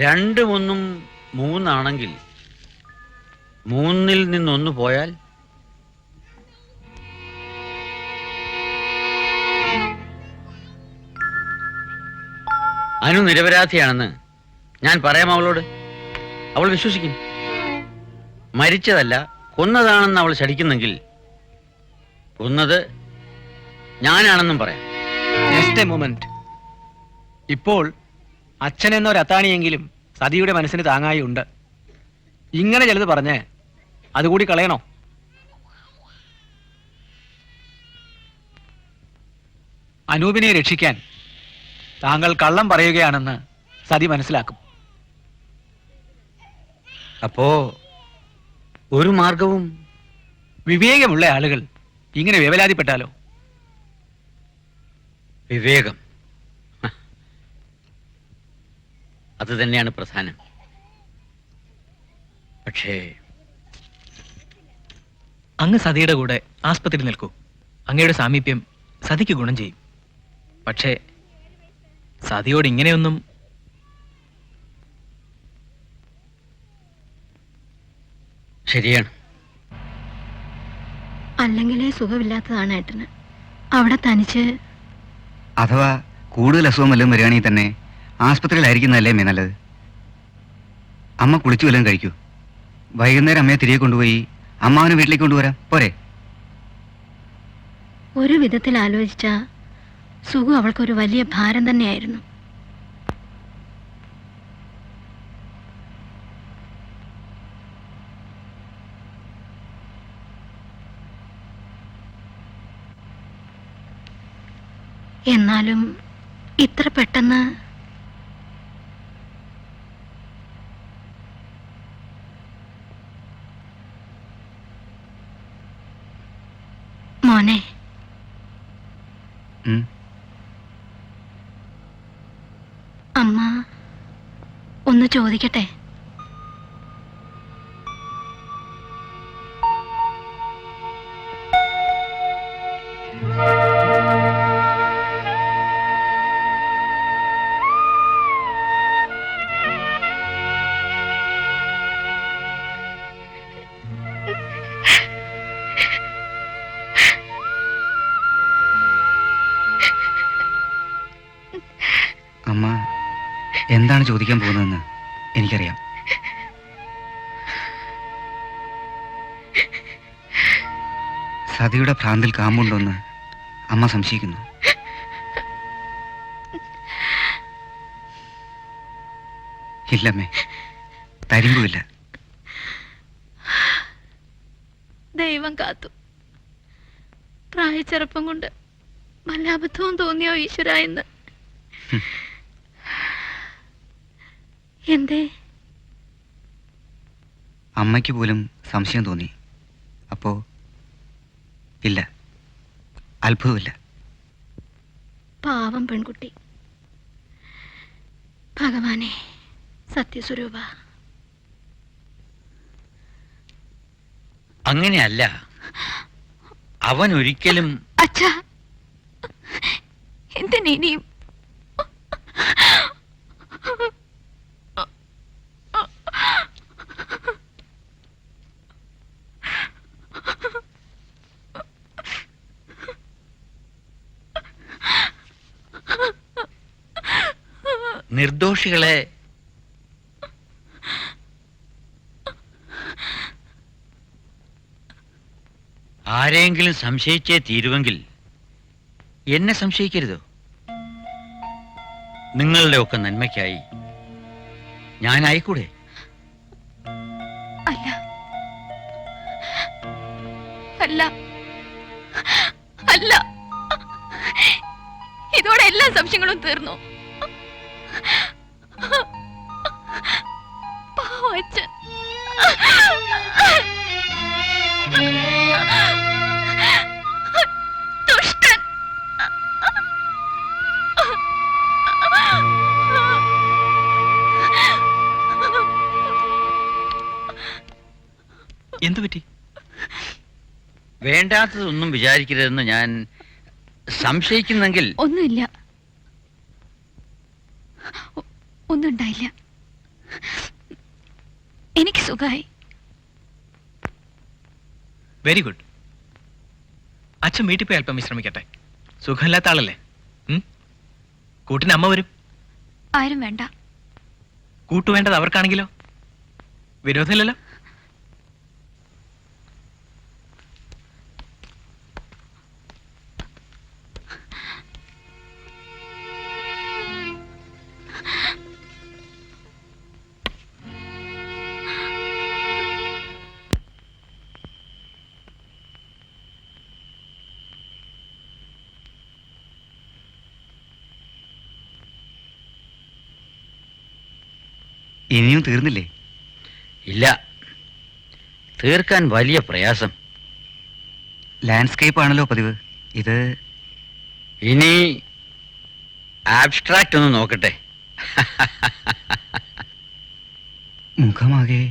2 1 3 ആണെങ്കിൽ 3-ൽ നിന്നൊന്ന് പോയാൽ അനു നിരപരാധിയാണെന്ന് ഞാൻ പറയാം അവളോട്. അവൾ വിശ്വസിക്കും. മരിച്ചതല്ല കൊന്നതാണെന്ന് അവൾ ശഠിക്കുന്നെങ്കിൽ കൊന്നത് ഞാനാണെന്നും പറയാം. Just A moment. ഇപ്പോൾ അച്ഛനെന്നൊരു അത്താണിയെങ്കിലും സതിയുടെ മനസ്സിന് താങ്ങായി ഉണ്ട്. ഇങ്ങനെ ചിലത് പറഞ്ഞ് അതുകൂടി കളയണോ? അനൂപിനെ രക്ഷിക്കാൻ താങ്കൾ കള്ളം പറയുകയാണെന്ന് സതി മനസ്സിലാക്കും. അപ്പോ ഒരു മാർഗവും? വിവേകമുള്ള ആളുകൾ ഇങ്ങനെ വേവലാതിപ്പെട്ടാലോ? വിവേകം, അത് തന്നെയാണ് പ്രധാനം. പക്ഷേ അങ്ങ് സതിയുടെ കൂടെ ആസ്പത്രിയിൽ നിൽക്കൂ. അങ്ങയുടെ സാമീപ്യം സതിക്ക് ഗുണം ചെയ്യും. പക്ഷേ സതിയോട് ഇങ്ങനെയൊന്നും. ശരിയാണ്. അല്ലെങ്കിലേ സുഖമില്ലാത്തതാണ് ഏട്ടന്. അവിടെ തനിച്ച്. അഥവാ കൂടുതൽ അസുഖം വല്ലതും വരികയാണെങ്കിൽ തന്നെ ആസ്പത്രിയിലായിരിക്കുന്നതല്ലേ അമ്മേ നല്ലത്. അമ്മ കുളിച്ചു വല്ലതും കഴിക്കൂ. വൈകുന്നേരം അമ്മയെ തിരികെ കൊണ്ടുപോയി അമ്മാവനെ വീട്ടിലേക്ക് കൊണ്ടുവരാം, പോരെ? ഒരു വിധത്തിൽ ആലോചിച്ച സുഖു അവൾക്കൊരു വലിയ ഭാരം തന്നെയായിരുന്നു. എന്നാലും ഇത്ര പെട്ടെന്ന് മോനെ, അമ്മ ഒന്ന് ചോദിക്കട്ടെ? അമ്മ എന്താണ് ചോദിക്കാൻ പോകുന്നതെന്ന് എനിക്കറിയാം. സതിയുടെ ഭ്രാന്തിൽ കാമ്പുണ്ടോന്ന് അമ്മ സംശയിക്കുന്നു. ഇല്ലമ്മേ, തരിമ്പുമില്ല. ദൈവം കാത്തു. പ്രായച്ചെറുപ്പം കൊണ്ട് വല്ല അബദ്ധവും തോന്നിയോ ഈശ്വര എന്ന്? എന്തേ? അമ്മയ്ക്ക് പോലും സംശയം തോന്നി. അപ്പോ ഇല്ല, അത്ഭുതമില്ല. പാവം പെൺകുട്ടി. ഭഗവാനെ, സത്യസ്വരൂപ. അങ്ങനെയല്ല, അവൻ ഒരിക്കലും. അച്ഛാ, എന്തിനിയും നിർദോഷികളെ ആരെങ്കിലും സംശയിച്ചേ തീരുവെങ്കിൽ എന്നെ സംശയിക്കരുതോ? നിങ്ങളുടെ ഒക്കെ നന്മയ്ക്കായി ഞാനായിക്കൂടെ? അല്ല അല്ല അല്ല, ഇതോടെ എല്ലാ സംശയങ്ങളും തീർന്നു. പാവം അച്ഛൻ. ദുഷ്ടൻ. എന്തു പറ്റി? വേണ്ടാത്തതൊന്നും വിചാരിക്കരുതെന്ന് ഞാൻ സംശയിക്കുന്നെങ്കിൽ. ഒന്നുമില്ല, ഒന്നും ഉണ്ടായില്ല. എനിക്ക് സുഖമായി. Very good. അച്ഛൻ വീട്ടിൽ പോയി അല്പം വിശ്രമിക്കട്ടെ. സുഖമില്ലാത്ത ആളല്ലേ? കൂട്ടിന് അമ്മ വരും. ആരും വേണ്ട. കൂട്ടുവേണ്ടത് അവർക്കാണെങ്കിലോ? വിരോധമില്ലല്ലോ. ഇനിയും തീർന്നില്ലേ? ഇല്ല, തീർക്കാൻ വലിയ പ്രയാസം. ലാൻഡ്സ്കേപ്പ് ആണല്ലോ പതിവ്. ഇത് ഇനി ആബ്സ്ട്രാക്റ്റ് ഒന്ന് നോക്കട്ടെ. മുഖമാകെ.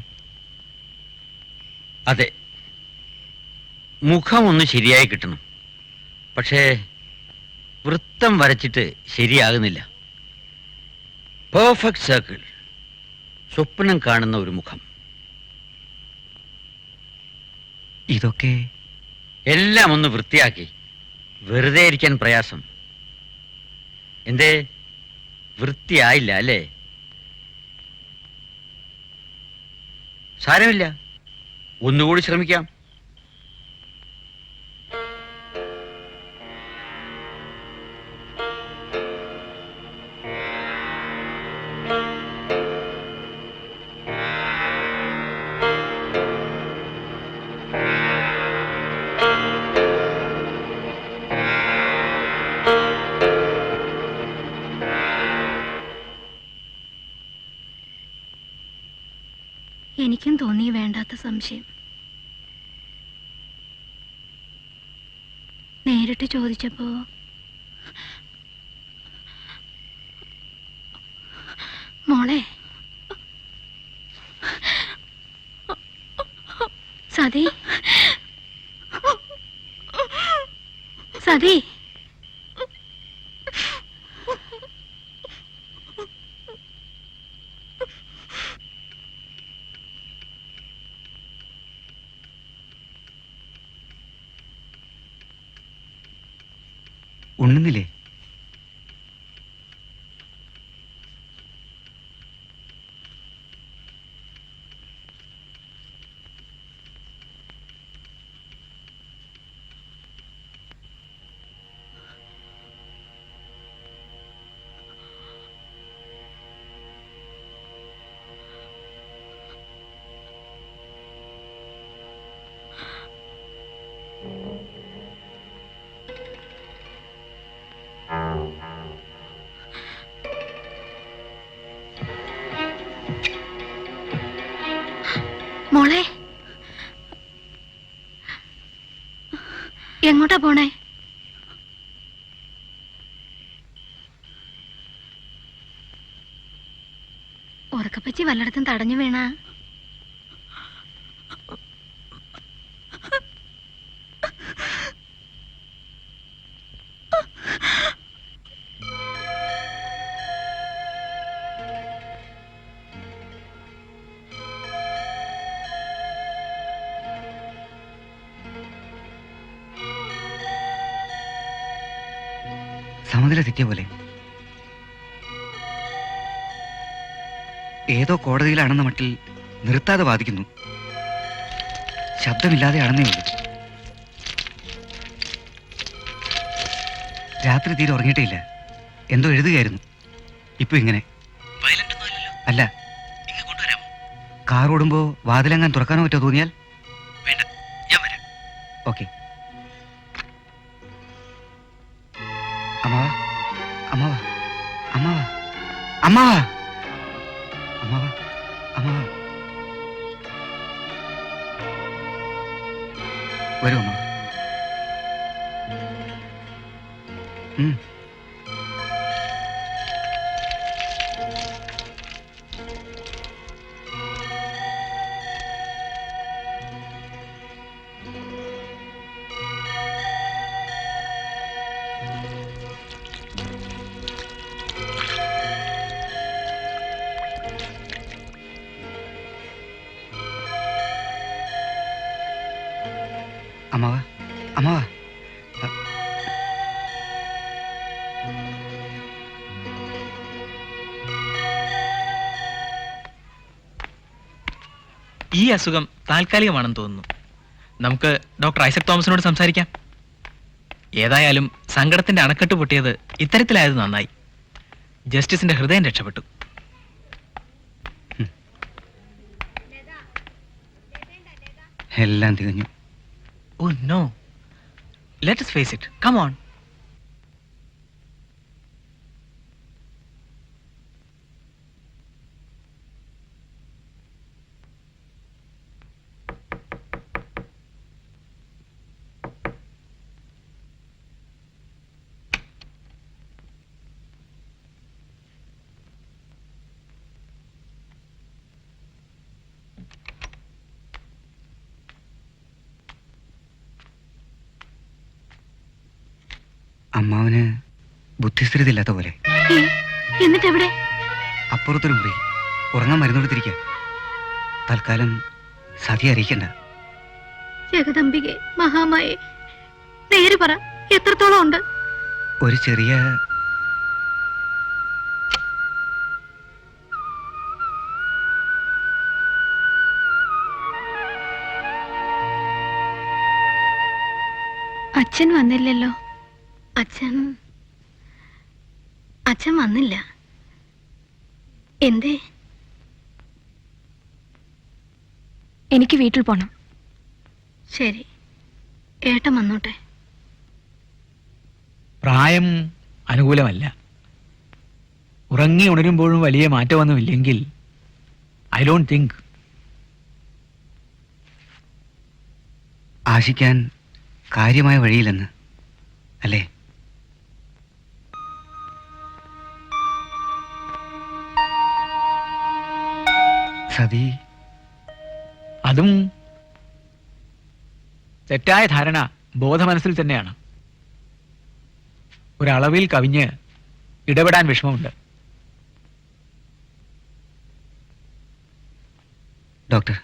അതെ, മുഖം ഒന്ന് ശരിയായി കിട്ടണം. പക്ഷേ വൃത്തം വരച്ചിട്ട് ശരിയാകുന്നില്ല. പെർഫെക്റ്റ് സർക്കിൾ, സ്വപ്നം കാണുന്ന ഒരു മുഖം. ഇതൊക്കെ എല്ലാം ഒന്ന് വൃത്തിയാക്കി. വെറുതെ ഇരിക്കാൻ പ്രയാസം. എന്തേ, വൃത്തിയായില്ല അല്ലേ? സാരമില്ല, ഒന്നുകൂടി ശ്രമിക്കാം. എനിക്കും തോന്നി വേണ്ടാത്ത സംശയം. നേരിട്ട് ചോദിച്ചപ്പോ മോളെ, സതി സതി, ഉണ്ണുന്നില്ലേ? മോളെ എങ്ങോട്ടാ പോണേ? ഉറക്കപ്പച്ചി വല്ലയിടത്തും തടഞ്ഞു വീണ സമനില തെറ്റിയ പോലെ. ഏതോ കോടതിയിലാണെന്ന മട്ടിൽ നിർത്താതെ വാദിക്കുന്നു. ശബ്ദമില്ലാതെ ആണെന്നേ ഉള്ളൂ. രാത്രി തീരെ ഉറങ്ങിയിട്ടേ ഇല്ല. എന്തോ എഴുതുകയായിരുന്നു. ഇപ്പൊ ഇങ്ങനെ. അല്ല, കാർ ഓടുമ്പോ വാതിലെങ്ങാൻ തുറക്കാനോ പറ്റോ തോന്നിയാൽ? ഓക്കെ. അമ്മാവാ, അമ്മാവാ, അമ്മാവാ, അമ്മാവാ, അമ്മാവാ, അമ്മാവാ. വരൂ അമ്മ. അമ്മാവാ, അമ്മാവാ. ഈ അസുഖം താൽക്കാലികമാണെന്ന് തോന്നുന്നു. നമുക്ക് ഡോക്ടർ ഐസക് തോമസിനോട് സംസാരിക്കാം. ഏതായാലും സങ്കടത്തിന്റെ അണക്കെട്ട് പൊട്ടിയത് ഇത്തരത്തിലായത് നന്നായി. ജസ്റ്റിസിന്റെ ഹൃദയം രക്ഷപ്പെട്ടു. എല്ലാം തികഞ്ഞു. Oh no, let us face it. Come on. അമ്മാവന് ബുദ്ധിസ്ഥിരത ഇല്ലാത്ത പോലെ. എന്നിട്ട് എവിടെ? അപ്പുറത്തൊരു മുറി. ഉറങ്ങാൻ മരുന്നെടുത്തിരിക്കുക. തൽക്കാലം സതി അറിയിക്കണ്ട. ജഗദംബികെ, മഹാമായെ, നേര് പറ, എത്രത്തോളം ഉണ്ട്? ഒരു ചെറിയ അച്ഛൻ വന്നില്ലല്ലോ. അച്ഛൻ വന്നില്ല. എന്തേ? എനിക്ക് വീട്ടിൽ പോണം. ശരി, ഏട്ടൻ വന്നോട്ടെ. പ്രായം അനുകൂലമല്ല. ഉറങ്ങി ഉണരുമ്പോഴും വലിയ മാറ്റമൊന്നുമില്ലെങ്കിൽ ഐ ഡോണ്ട് തിങ്ക്. ആശിക്കാൻ കാര്യമായ വഴിയില്ലെന്ന് അല്ലേ? സതി, അതും തെറ്റായ ധാരണ ബോധമനസ്സിൽ തന്നെയാണ്. ഒരളവിൽ കവിഞ്ഞ് ഇടപെടാൻ വിഷമമുണ്ട്. ഡോക്ടർ,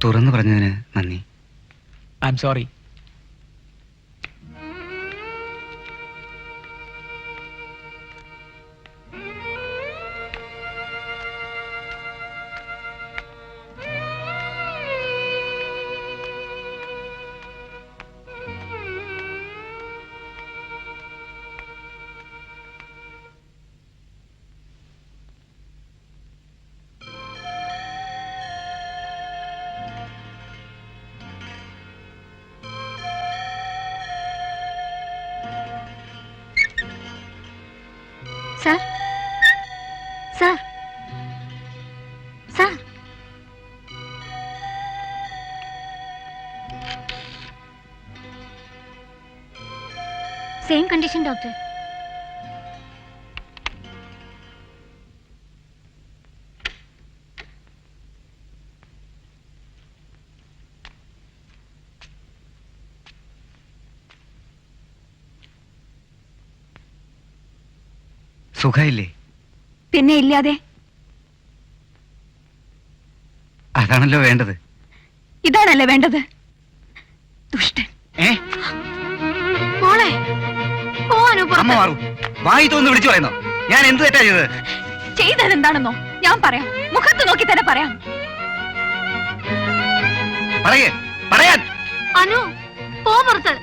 തുറന്നു പറഞ്ഞതിന് നന്ദി. I'm sorry. Sir, sir, sir, same condition doctor. സുഖമില്ലേ? പിന്നെ ഇല്ലാതെ. അതാണല്ലോ വേണ്ടത്. ഇതാണല്ലേ വേണ്ടത്? ദുഷ്ടൻ. മോളെ പോവാനോ അമ്മ മാറൂ. വായി തോന്നുന്നു വിളിച്ചു പറയുന്നോ? ഞാൻ എന്ത് തെറ്റാ ചെയ്തത്? ചെയ്തത് എന്താണെന്നോ ഞാൻ പറയാം. മുഖത്ത് നോക്കി തന്നെ പറയാം. പറയേ, പറയാൻ. അനു പോ പുറത്ത്.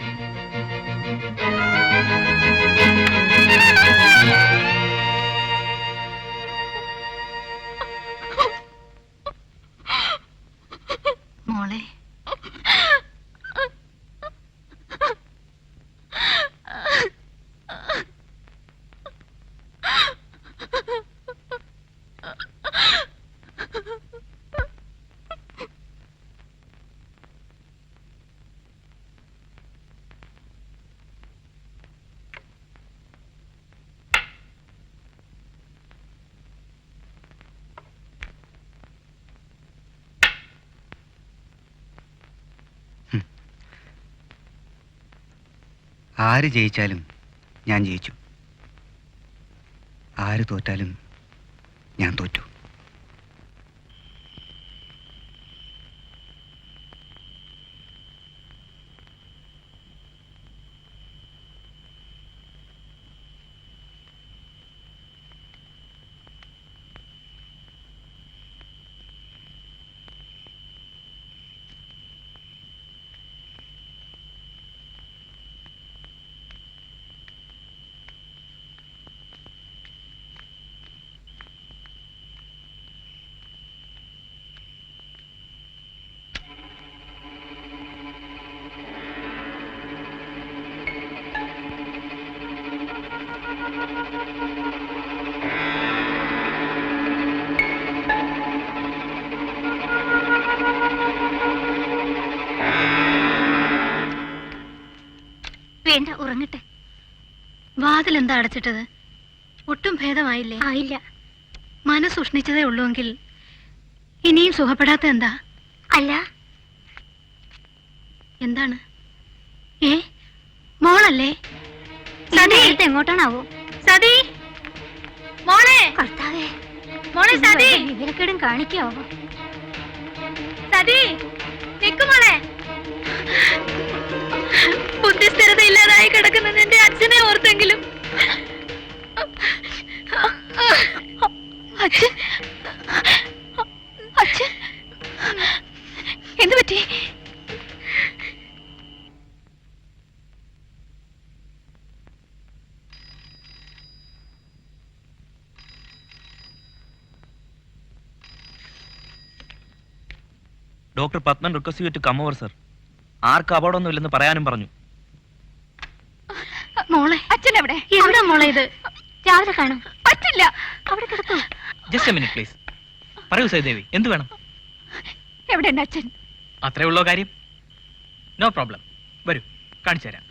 മോളെ ആര് ജയിച്ചാലും ഞാൻ ജയിച്ചു, ആര് തോറ്റാലും ഞാൻ തോറ്റു. വേണ്ട, ഉറങ്ങട്ടെ. വാതിലെന്താ അടച്ചിട്ടത്? ഒട്ടും ഭേദമായില്ലേ? ആയില്ല. മനസ്സുഷ്ണിച്ചതേ ഉള്ളൂവെങ്കിൽ ഇനിയും സുഖപ്പെടാത്ത എന്താ? അല്ല, എന്താണ്? മോളല്ലേ? സതി എങ്ങോട്ടാണാവോ? സതി മോളെ, കർത്താവേ മോളെ, സതി വിവരക്കേടും കാണിക്കാവോ? സതി നിക്ക് മോളെ. ബുദ്ധിസ്ഥിരത ഇല്ലാതായി കിടക്കുന്ന നിന്റെ അച്ഛനെ ഓർത്തെങ്കിലും. അച്ഛൻ, അച്ഛൻ എന്തു പറ്റി? Doctor Padman request you to come over sir. ആർക്കും അപകടമൊന്നുമില്ലെന്ന് പറയാനും പറഞ്ഞു. മോളെ, അച്ഛൻ എവിടെ? എന്താ മോളെ ഇത്? രാവിലെ കാണും. പറ്റില്ല, അവിടെ കിടക്കും. Just A minute please. പറയൂ സൈദേവി, എന്ത് വേണം? എവിടെ ഉണ്ട് അച്ഛൻ? അത്രേ ഉള്ളോ കാര്യം? നോ പ്രോബ്ലം, വരൂ കാണിച്ചു തരാം.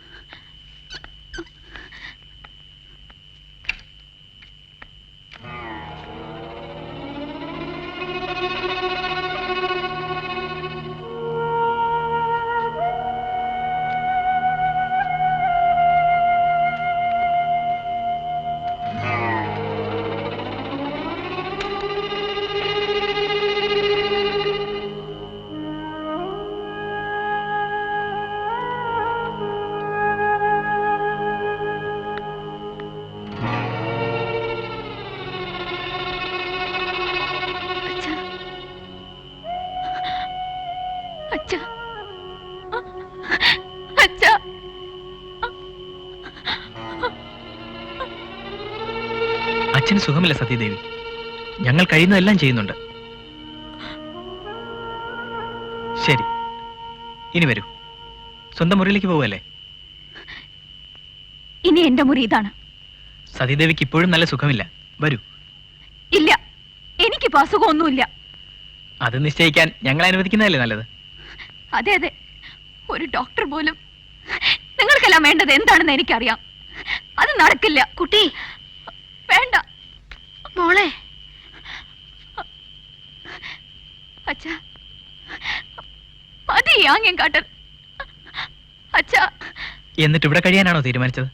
അച്ഛന് സുഖമില്ല സത്യദേവി. ഞങ്ങൾ കഴിയുന്നതെല്ലാം ചെയ്യുന്നുണ്ട്. ശരി, ഇനി വരൂ. സ്വന്തം മുറിയിലേക്ക് പോവല്ലേ? ഇനി എന്റെ മുറി ഇതാണ്. സതീദേവിക്ക് ഇപ്പോഴും നല്ല സുഖമില്ല. വരൂ. ഇല്ല, എനിക്കിപ്പോ അസുഖമൊന്നുമില്ല. അത് നിശ്ചയിക്കാൻ ഞങ്ങൾ അനുവദിക്കുന്നതല്ലേ നല്ലത്? അതെ അതെ, ഒരു ഡോക്ടർ പോലും. നിങ്ങൾക്കെല്ലാം വേണ്ടത് എന്താണെന്ന് എനിക്കറിയാം. അത് നടക്കില്ല. കുട്ടി വേണ്ട മോളെ. അച്ഛാ, മതി ഈ ആംഗ്യം കാട്ടൽ. അച്ഛാ. എന്നിട്ട് ഇവിടെ കഴിയാനാണോ തീരുമാനിച്ചത്?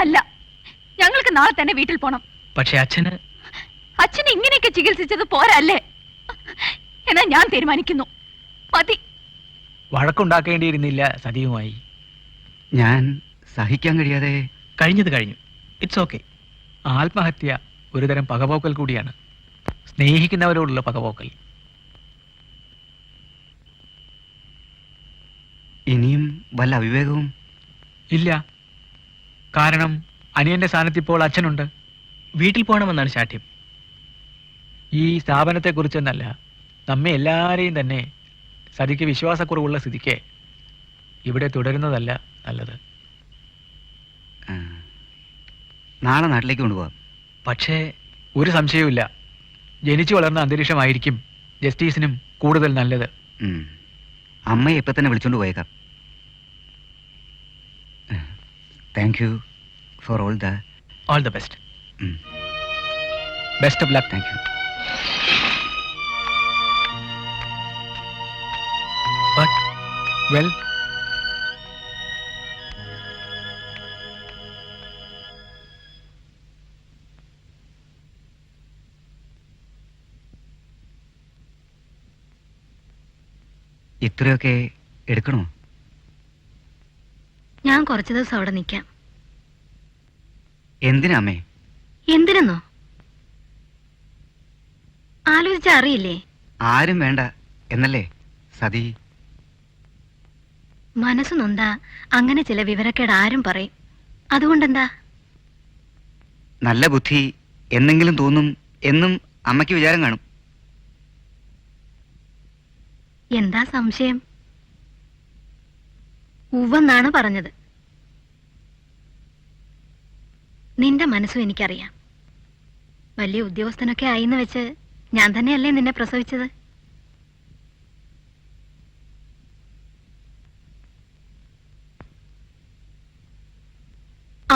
അല്ല, ഞങ്ങൾക്ക് നാളെ തന്നെ വീട്ടിൽ പോണം. പക്ഷെ അച്ഛന് ഇങ്ങനെയൊക്കെ ചികിത്സിച്ചത് പോരല്ലേ? എന്നാ ഞാൻ തീരുമാനിക്കുന്നു, മതി. വഴക്കുണ്ടാക്കേണ്ടിയിരുന്നില്ല സതിയുമായി. ഞാൻ സഹിക്കാൻ കഴിയാതെ കഴിഞ്ഞത് കഴിഞ്ഞു. It's okay. ആത്മഹത്യ ഒരുതരം പകപോക്കൽ കൂടിയാണ്, സ്നേഹിക്കുന്നവരോടുള്ള പകപോക്കൽ. ഇനിയും വല്ല അവിവേകവും? ഇല്ല, കാരണം അനിയന്റെ സ്ഥാനത്ത് ഇപ്പോൾ അച്ഛനുണ്ട്. വീട്ടിൽ പോകണമെന്നാണ് ശാഠ്യം. ഈ സ്ഥാപനത്തെക്കുറിച്ചെന്നല്ല, നമ്മെ എല്ലാവരെയും തന്നെ സതിക്ക് വിശ്വാസക്കുറവുള്ള സ്ഥിതിക്ക് ഇവിടെ തുടരുന്നതല്ല നല്ലത്. നാളെ നാട്ടിലേക്ക് കൊണ്ടുപോകാം. പക്ഷേ ഒരു സംശയവുമില്ല, ജനിച്ചു വളർന്ന അന്തരീക്ഷമായിരിക്കും ജസ്റ്റിസിനും കൂടുതൽ നല്ലത്. അമ്മയെ ഇപ്പൊ തന്നെ വിളിച്ചോണ്ട് പോയേക്കാം. Thank you for all all the best. Best of luck. Thank you. But well, ഇത്രയൊക്കെ എടുക്കണോ? ഞാൻ കുറച്ചു ദിവസം അവിടെ നിൽക്കാം. എന്തിനാ അമ്മേ? എന്തിനെന്നോ ആലോചിച്ച അറിയില്ലേ? ആരും വേണ്ട എന്നല്ലേ സതി? മനസ്സ് നൊന്താ അങ്ങനെ ചില വിവരക്കേട് ആരും പറയും. അതുകൊണ്ടെന്താ? നല്ല ബുദ്ധി എന്നെങ്കിലും തോന്നും എന്നും അമ്മയ്ക്ക് വിചാരം കാണും. എന്താ സംശയം? ഉവ്വെന്നാണ് പറഞ്ഞത്. നിന്റെ മനസ്സും എനിക്കറിയാം. വലിയ ഉദ്യോഗസ്ഥനൊക്കെ ആയിന്ന് വെച്ച് ഞാൻ തന്നെയല്ലേ നിന്നെ പ്രസവിച്ചത്?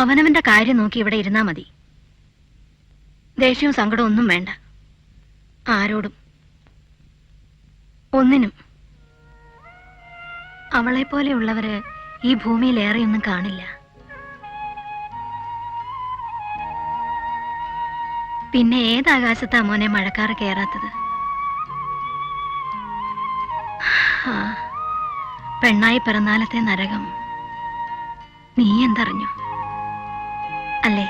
അവനവന്റെ കാര്യം നോക്കി ഇവിടെ ഇരുന്നാ മതി. ദേഷ്യവും സങ്കടവും ഒന്നും വേണ്ട, ആരോടും ഒന്നിനും. അവളെ പോലെയുള്ളവര് ഈ ഭൂമിയിൽ ഏറെയൊന്നും കാണില്ല. പിന്നെ ഏതാകാശത്താ മോനെ മഴക്കാറ് കയറാത്തത്? പെണ്ണായി പിറന്നാലത്തെ നരകം നീ എന്തറിഞ്ഞു അല്ലേ?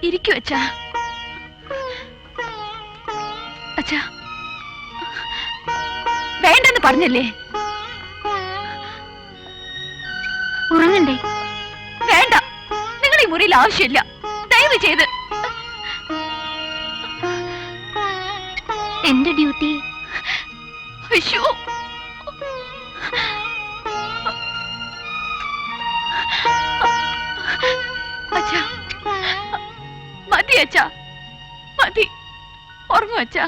ഇരിക്കൂ അച്ഛാ. അച്ഛാ, വേണ്ടെന്ന് പറഞ്ഞല്ലേ? ഉറങ്ങണ്ടേ? വേണ്ട, നിങ്ങൾ ഈ മുറിയിൽ ആവശ്യമില്ല, ദയവ് ചെയ്ത്. എന്റെ ഡ്യൂട്ടി. വിഷു, അച്ഛാ മതി, അച്ഛാ മതി, ഉറങ്ങു അച്ഛാ.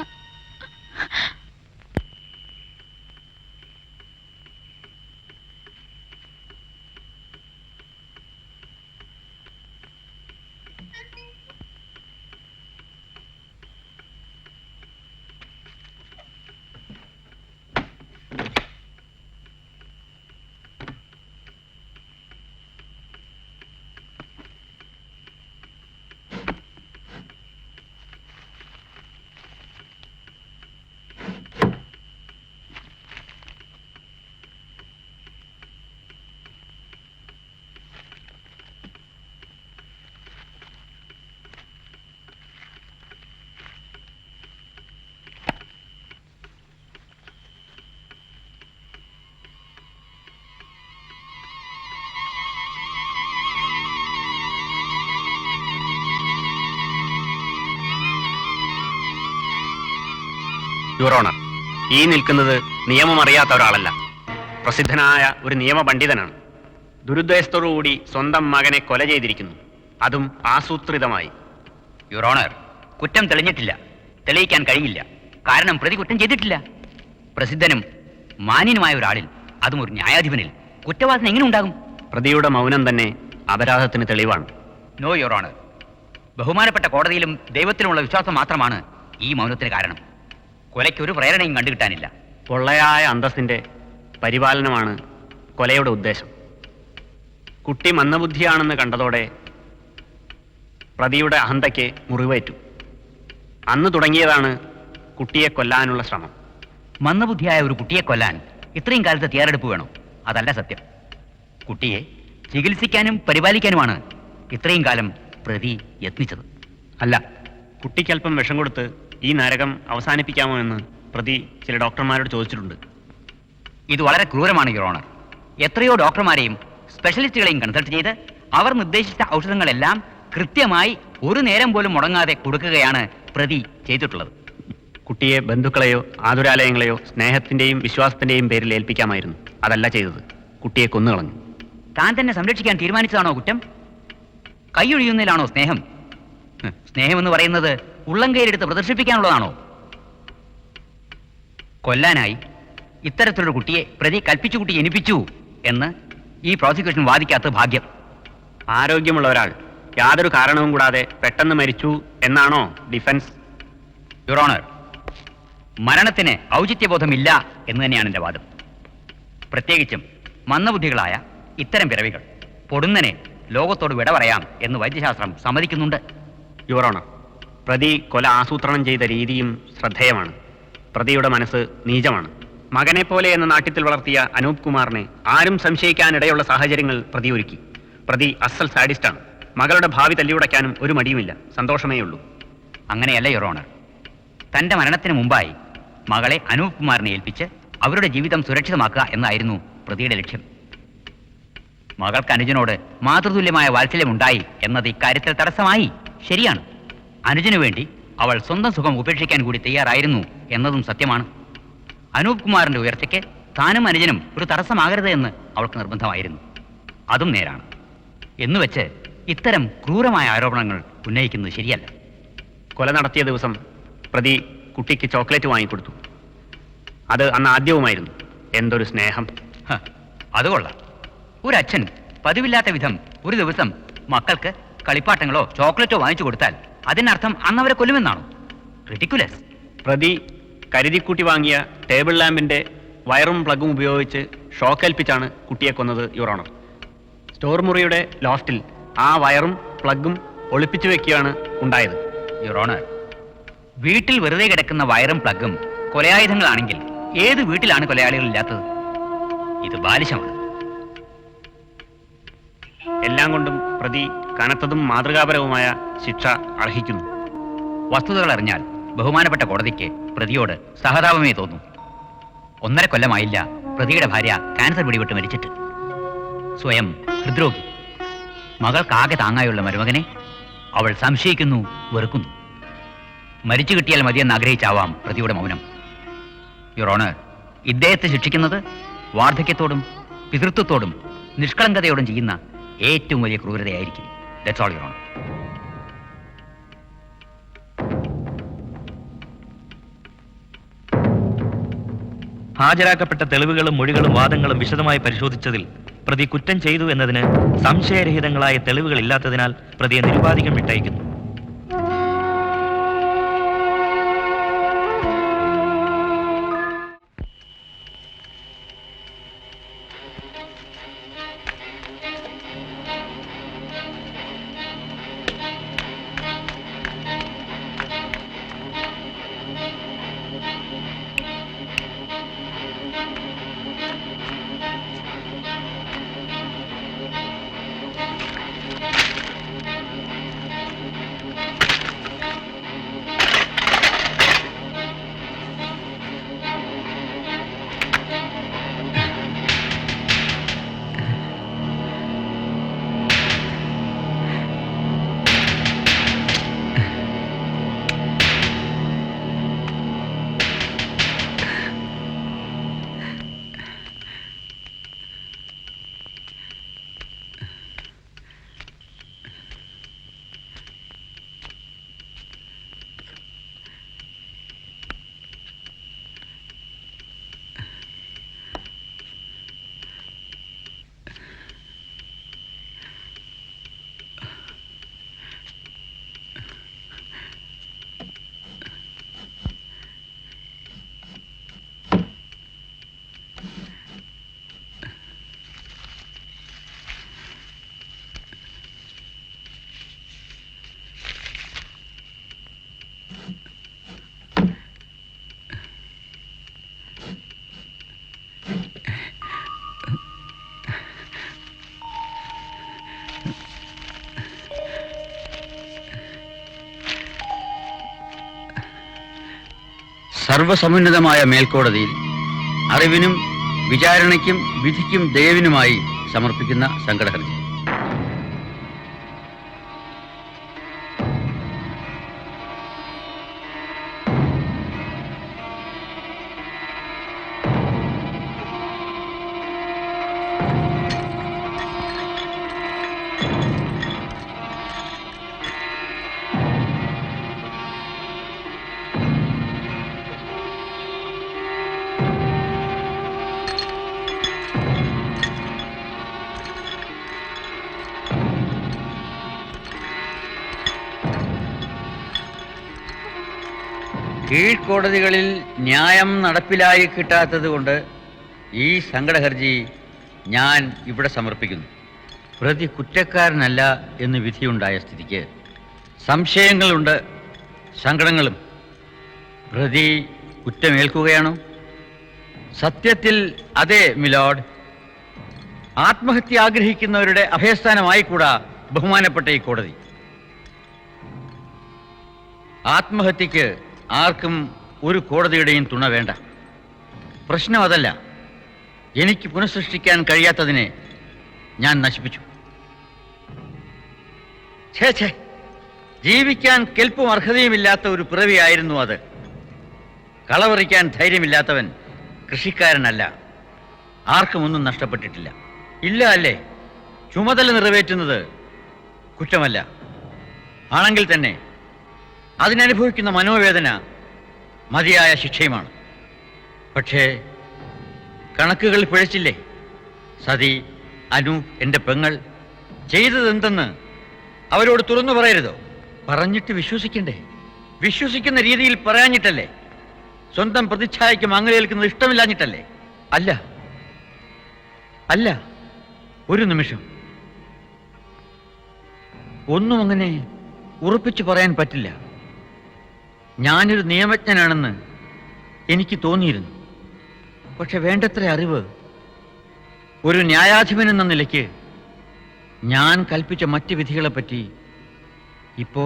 യുവർ ഈ നിൽക്കുന്നത് നിയമം അറിയാത്ത ഒരാളല്ല, പ്രസിദ്ധനായ ഒരു നിയമപണ്ഡിതനാണ്. ദുരുദ്ദേശത്തോടുകൂടി സ്വന്തം മകനെ കൊല ചെയ്തിരിക്കുന്നു, അതും ആസൂത്രിതമായി. യുവർ ഓണർ, കുറ്റം തെളിഞ്ഞിട്ടില്ല, തെളിയിക്കാൻ കഴിയില്ല. കാരണം പ്രതി കുറ്റം ചെയ്തിട്ടില്ല. പ്രസിദ്ധനും മാന്യനുമായ ഒരാളിൽ, അതും ഒരു ന്യായാധിപനിൽ, കുറ്റവാസന എങ്ങനെ ഉണ്ടാകും? പ്രതിയുടെ മൗനം തന്നെ അപരാധത്തിന് തെളിവാണ്. നോ യുവർ ഓണർ, ബഹുമാനപ്പെട്ട കോടതിയിലും ദൈവത്തിലുമുള്ള വിശ്വാസം മാത്രമാണ് ഈ മൗനത്തിന് കാരണം. കൊലയ്ക്ക് ഒരു പ്രേരണയും കണ്ടുകിട്ടാനില്ല. പൊള്ളയായ അന്തസ്സിന്റെ പരിപാലനമാണ് കൊലയുടെ ഉദ്ദേശം. കുട്ടി മന്ദബുദ്ധിയാണെന്ന് കണ്ടതോടെ പ്രതിയുടെ അഹന്തയ്ക്ക് മുറിവേറ്റു. അന്ന് തുടങ്ങിയതാണ് കുട്ടിയെ കൊല്ലാനുള്ള ശ്രമം. മന്ദബുദ്ധിയായ ഒരു കുട്ടിയെ കൊല്ലാൻ ഇത്രയും കാലത്തെ തയ്യാറെടുപ്പ് വേണോ? അതല്ല സത്യം. കുട്ടിയെ ചികിത്സിക്കാനും പരിപാലിക്കാനുമാണ് ഇത്രയും കാലം പ്രതി യത്നിച്ചത്. അല്ല, കുട്ടിക്കല്പം വിഷം കൊടുത്ത് ഈ നരകം അവസാനിപ്പിക്കാമോ എന്ന് പ്രതി ചില ഡോക്ടർമാരോട് ചോദിച്ചിട്ടുണ്ട്. ഇത് വളരെ ക്രൂരമാണ് യുവർ ഓണർ. എത്രയോ ഡോക്ടർമാരെയും സ്പെഷ്യലിസ്റ്റുകളെയും കൺസൾട്ട് ചെയ്ത് അവർ നിർദ്ദേശിച്ച ഔഷധങ്ങളെല്ലാം കൃത്യമായി ഒരു നേരം പോലും മുടങ്ങാതെ കൊടുക്കുകയാണ് പ്രതി ചെയ്തിട്ടുള്ളത്. കുട്ടിയെ ബന്ധുക്കളെയോ ആതുരാലയങ്ങളെയോ സ്നേഹത്തിന്റെയും വിശ്വാസത്തിന്റെയും പേരിൽ ഏൽപ്പിക്കാമായിരുന്നു. അതല്ല ചെയ്തത്, കുട്ടിയെ കൊന്നുകളഞ്ഞു. താൻ തന്നെ സംരക്ഷിക്കാൻ തീരുമാനിച്ചതാണോ കുറ്റം? കൈയൊഴിയുന്നതിലാണോ സ്നേഹം? സ്നേഹമെന്ന് പറയുന്നത് ഉള്ളംകൈയിലെടുത്ത് പ്രദർശിപ്പിക്കാനുള്ളതാണോ? കൊല്ലാനായി ഇത്തരത്തിലൊരു കുട്ടിയെ പ്രതി കൽപ്പിച്ചു കുട്ടി ജനിപ്പിച്ചു എന്ന് ഈ പ്രോസിക്യൂഷൻ വാദിക്കാത്ത ഭാഗ്യം. ആരോഗ്യമുള്ള ഒരാൾ യാതൊരു കാരണവും കൂടാതെ പെട്ടെന്ന് മരിച്ചു എന്നാണോ ഡിഫൻസ്? യുവർ ഓണർ, മരണത്തിന് ഔചിത്യബോധമില്ല എന്ന് തന്നെയാണ് എൻ്റെ വാദം. പ്രത്യേകിച്ചും മന്ദബുദ്ധികളായ ഇത്തരം പിറവികൾ പൊടുന്നനെ ലോകത്തോട് വിട പറയാം എന്ന് വൈദ്യശാസ്ത്രം സമ്മതിക്കുന്നുണ്ട്. യുവർ ഓണർ, പ്രതി കൊല ആസൂത്രണം ചെയ്ത രീതിയും ശ്രദ്ധേയമാണ്. പ്രതിയുടെ മനസ്സ് നീചമാണ്. മകനെ പോലെ എന്ന നാട്യത്തിൽ വളർത്തിയ അനൂപ് കുമാറിനെ ആരും സംശയിക്കാനിടയുള്ള സാഹചര്യങ്ങൾ പ്രതി ഒരുക്കി. പ്രതി അസൽ സാഡിസ്റ്റാണ്. മകളുടെ ഭാവി തല്ലിയുടയ്ക്കാനും ഒരു മടിയുമില്ല, സന്തോഷമേ ഉള്ളൂ. അങ്ങനെയല്ല യുവർ ഓണർ. തൻ്റെ മരണത്തിന് മുമ്പായി മകളെ അനൂപ് കുമാറിനെ ഏൽപ്പിച്ച് അവരുടെ ജീവിതം സുരക്ഷിതമാക്കുക എന്നായിരുന്നു പ്രതിയുടെ ലക്ഷ്യം. മകൾക്ക് അനുജനോട് മാതൃതുല്യമായ വാത്സല്യമുണ്ടായി എന്നത് ഇക്കാര്യത്തിൽ തടസ്സമായി. ശരിയാണ്. അനുജനു വേണ്ടി അവൾ സ്വന്തം സുഖം ഉപേക്ഷിക്കാൻ കൂടി തയ്യാറായിരുന്നു എന്നതും സത്യമാണ്. അനൂപ് കുമാറിന്റെ ഉയർച്ചയ്ക്ക് താനും അനുജനും ഒരു തടസ്സമാകരുത് എന്ന് അവൾക്ക് നിർബന്ധമായിരുന്നു. അതും നേരാണ്. എന്നുവെച്ച് ഇത്തരം ക്രൂരമായ ആരോപണങ്ങൾ ഉന്നയിക്കുന്നത് ശരിയല്ല. കൊല നടത്തിയ ദിവസം പ്രതി കുട്ടിക്ക് ചോക്ലേറ്റ് വാങ്ങിക്കൊടുത്തു. അത് അന്ന് ആദ്യവുമായിരുന്നു. എന്തൊരു സ്നേഹം! അത് കൊള്ളാം. ഒരച്ഛൻ പതിവില്ലാത്ത വിധം ഒരു ദിവസം മക്കൾക്ക് കളിപ്പാട്ടങ്ങളോ ചോക്ലേറ്റോ വാങ്ങിച്ചു കൊടുത്താൽ അതിനർത്ഥം അന്നവരെ കൊല്ലുമെന്നാണോ? റിഡിക്കുലസ്. പ്രതി കരുതിക്കൂട്ടി വാങ്ങിയ ടേബിൾ ലാമ്പിന്റെ വയറും പ്ലഗും ഉപയോഗിച്ച് ഷോക്കേൽപ്പിച്ചാണ് കുട്ടിയെ കൊന്നത് യുവർ ഓണർ. സ്റ്റോർ മുറിയുടെ ലോഫ്റ്റിൽ ആ വയറും പ്ലഗും ഒളിപ്പിച്ചു വെക്കുകയാണ് ഉണ്ടായത്. യുവർ ഓണർ, വീട്ടിൽ വെറുതെ കിടക്കുന്ന വയറും പ്ലഗും കൊലയായുധങ്ങളാണെങ്കിൽ ഏത് വീട്ടിലാണ് കൊലയാളികളില്ലാത്തത്? ഇത് ബാലിശമാണ്. എല്ലാം കൊണ്ടും പ്രതി കനത്തതും മാതൃകാപരവുമായ ശിക്ഷ അർഹിക്കുന്നു. വസ്തുതകൾ അറിഞ്ഞാൽ ബഹുമാനപ്പെട്ട കോടതിക്ക് പ്രതിയോട് സഹതാപമേ തോന്നും. 1.5 കൊല്ലമായില്ല പ്രതിയുടെ ഭാര്യ ക്യാൻസർ പിടിപെട്ട് മരിച്ചിട്ട്. സ്വയം ഹൃദ്രോഗി. മകൾക്കാകെ താങ്ങായുള്ള മരുമകനെ അവൾ സംശയിക്കുന്നു, വെറുക്കുന്നു. മരിച്ചു കിട്ടിയാൽ മതിയെന്ന് ആഗ്രഹിച്ചാവാം പ്രതിയുടെ മൗനം. യുവർ ഓണർ, ഇദ്ദേഹത്തെ ശിക്ഷിക്കുന്നത് വാർദ്ധക്യത്തോടും പിതൃത്വത്തോടും നിഷ്കളങ്കതയോടും ചെയ്യുന്ന ഏറ്റവും വലിയ ക്രൂരതയായിരിക്കും. That's all your honour. ഹാജരാക്കപ്പെട്ട തെളിവുകളും മൊഴികളും വാദങ്ങളും വിശദമായി പരിശോധിച്ചതിൽ പ്രതി കുറ്റം ചെയ്തു എന്നതിന് സംശയരഹിതങ്ങളായ തെളിവുകൾ ഇല്ലാത്തതിനാൽ പ്രതിയെ നിരുപാധികം വിട്ടയക്കുന്നു. സർവസമുന്നതമായ മേൽക്കോടതിയിൽ അറിവിനും വിചാരണയ്ക്കും വിധിക്കും ദയവിനുമായി സമർപ്പിക്കുന്ന സങ്കടഹർജി. കീഴ്ക്കോടതികളിൽ ന്യായം നടപ്പിലായി കിട്ടാത്തത് കൊണ്ട് ഈ സങ്കടഹർജി ഞാൻ ഇവിടെ സമർപ്പിക്കുന്നു. പ്രതി കുറ്റക്കാരനല്ല എന്ന് വിധിയുണ്ടായ സ്ഥിതിക്ക് സംശയങ്ങളുണ്ട്, സങ്കടങ്ങളും. പ്രതി കുറ്റമേൽക്കുകയാണോ? സത്യത്തിൽ അതെ മിലോഡ്. ആത്മഹത്യ ആഗ്രഹിക്കുന്നവരുടെ അഭയസ്ഥാനമായി കൂടാ ബഹുമാനപ്പെട്ട ഈ കോടതി. ആത്മഹത്യക്ക് ആർക്കും ഒരു കോടതിയുടെയും തുണ വേണ്ട. പ്രശ്നം അതല്ല. എനിക്ക് പുനഃസൃഷ്ടിക്കാൻ കഴിയാത്തതിനെ ഞാൻ നശിപ്പിച്ചു. ഛേ, ജീവിക്കാൻ കെൽപ്പും അർഹതയുമില്ലാത്ത ഒരു പിറവിയായിരുന്നു അത്. കളവറിക്കാൻ ധൈര്യമില്ലാത്തവൻ കൃഷിക്കാരനല്ല. ആർക്കും ഒന്നും നഷ്ടപ്പെട്ടിട്ടില്ല. ഇല്ല അല്ലേ? ചുമതല നിറവേറ്റുന്നത് കുറ്റമല്ല. ആണെങ്കിൽ തന്നെ അതിനനുഭവിക്കുന്ന മനോവേദന മതിയായ ശിക്ഷയുമാണ്. പക്ഷേ കണക്കുകൾ പിഴച്ചില്ലേ? സതി, അനു, എൻ്റെ പെങ്ങൾ ചെയ്തതെന്തെന്ന് അവരോട് തുറന്നു പറയരുതോ? പറഞ്ഞിട്ട് വിശ്വസിക്കണ്ടേ? വിശ്വസിക്കുന്ന രീതിയിൽ പറയാഞ്ഞിട്ടല്ലേ? സ്വന്തം പ്രതിച്ഛായയ്ക്ക് മങ്ങലേൽക്കുന്നത് ഇഷ്ടമില്ലാഞ്ഞിട്ടല്ലേ? അല്ല, ഒരു നിമിഷം. ഒന്നും അങ്ങനെ ഉറപ്പിച്ചു പറയാൻ പറ്റില്ല. ഞാനൊരു നിയമജ്ഞനാണെന്ന് എനിക്ക് തോന്നിയിരുന്നു. പക്ഷെ വേണ്ടത്ര അറിവ് ഒരു ന്യായാധിപൻ എന്ന നിലയ്ക്ക് ഞാൻ കൽപ്പിച്ച മറ്റ് വിധികളെപ്പറ്റി ഇപ്പോ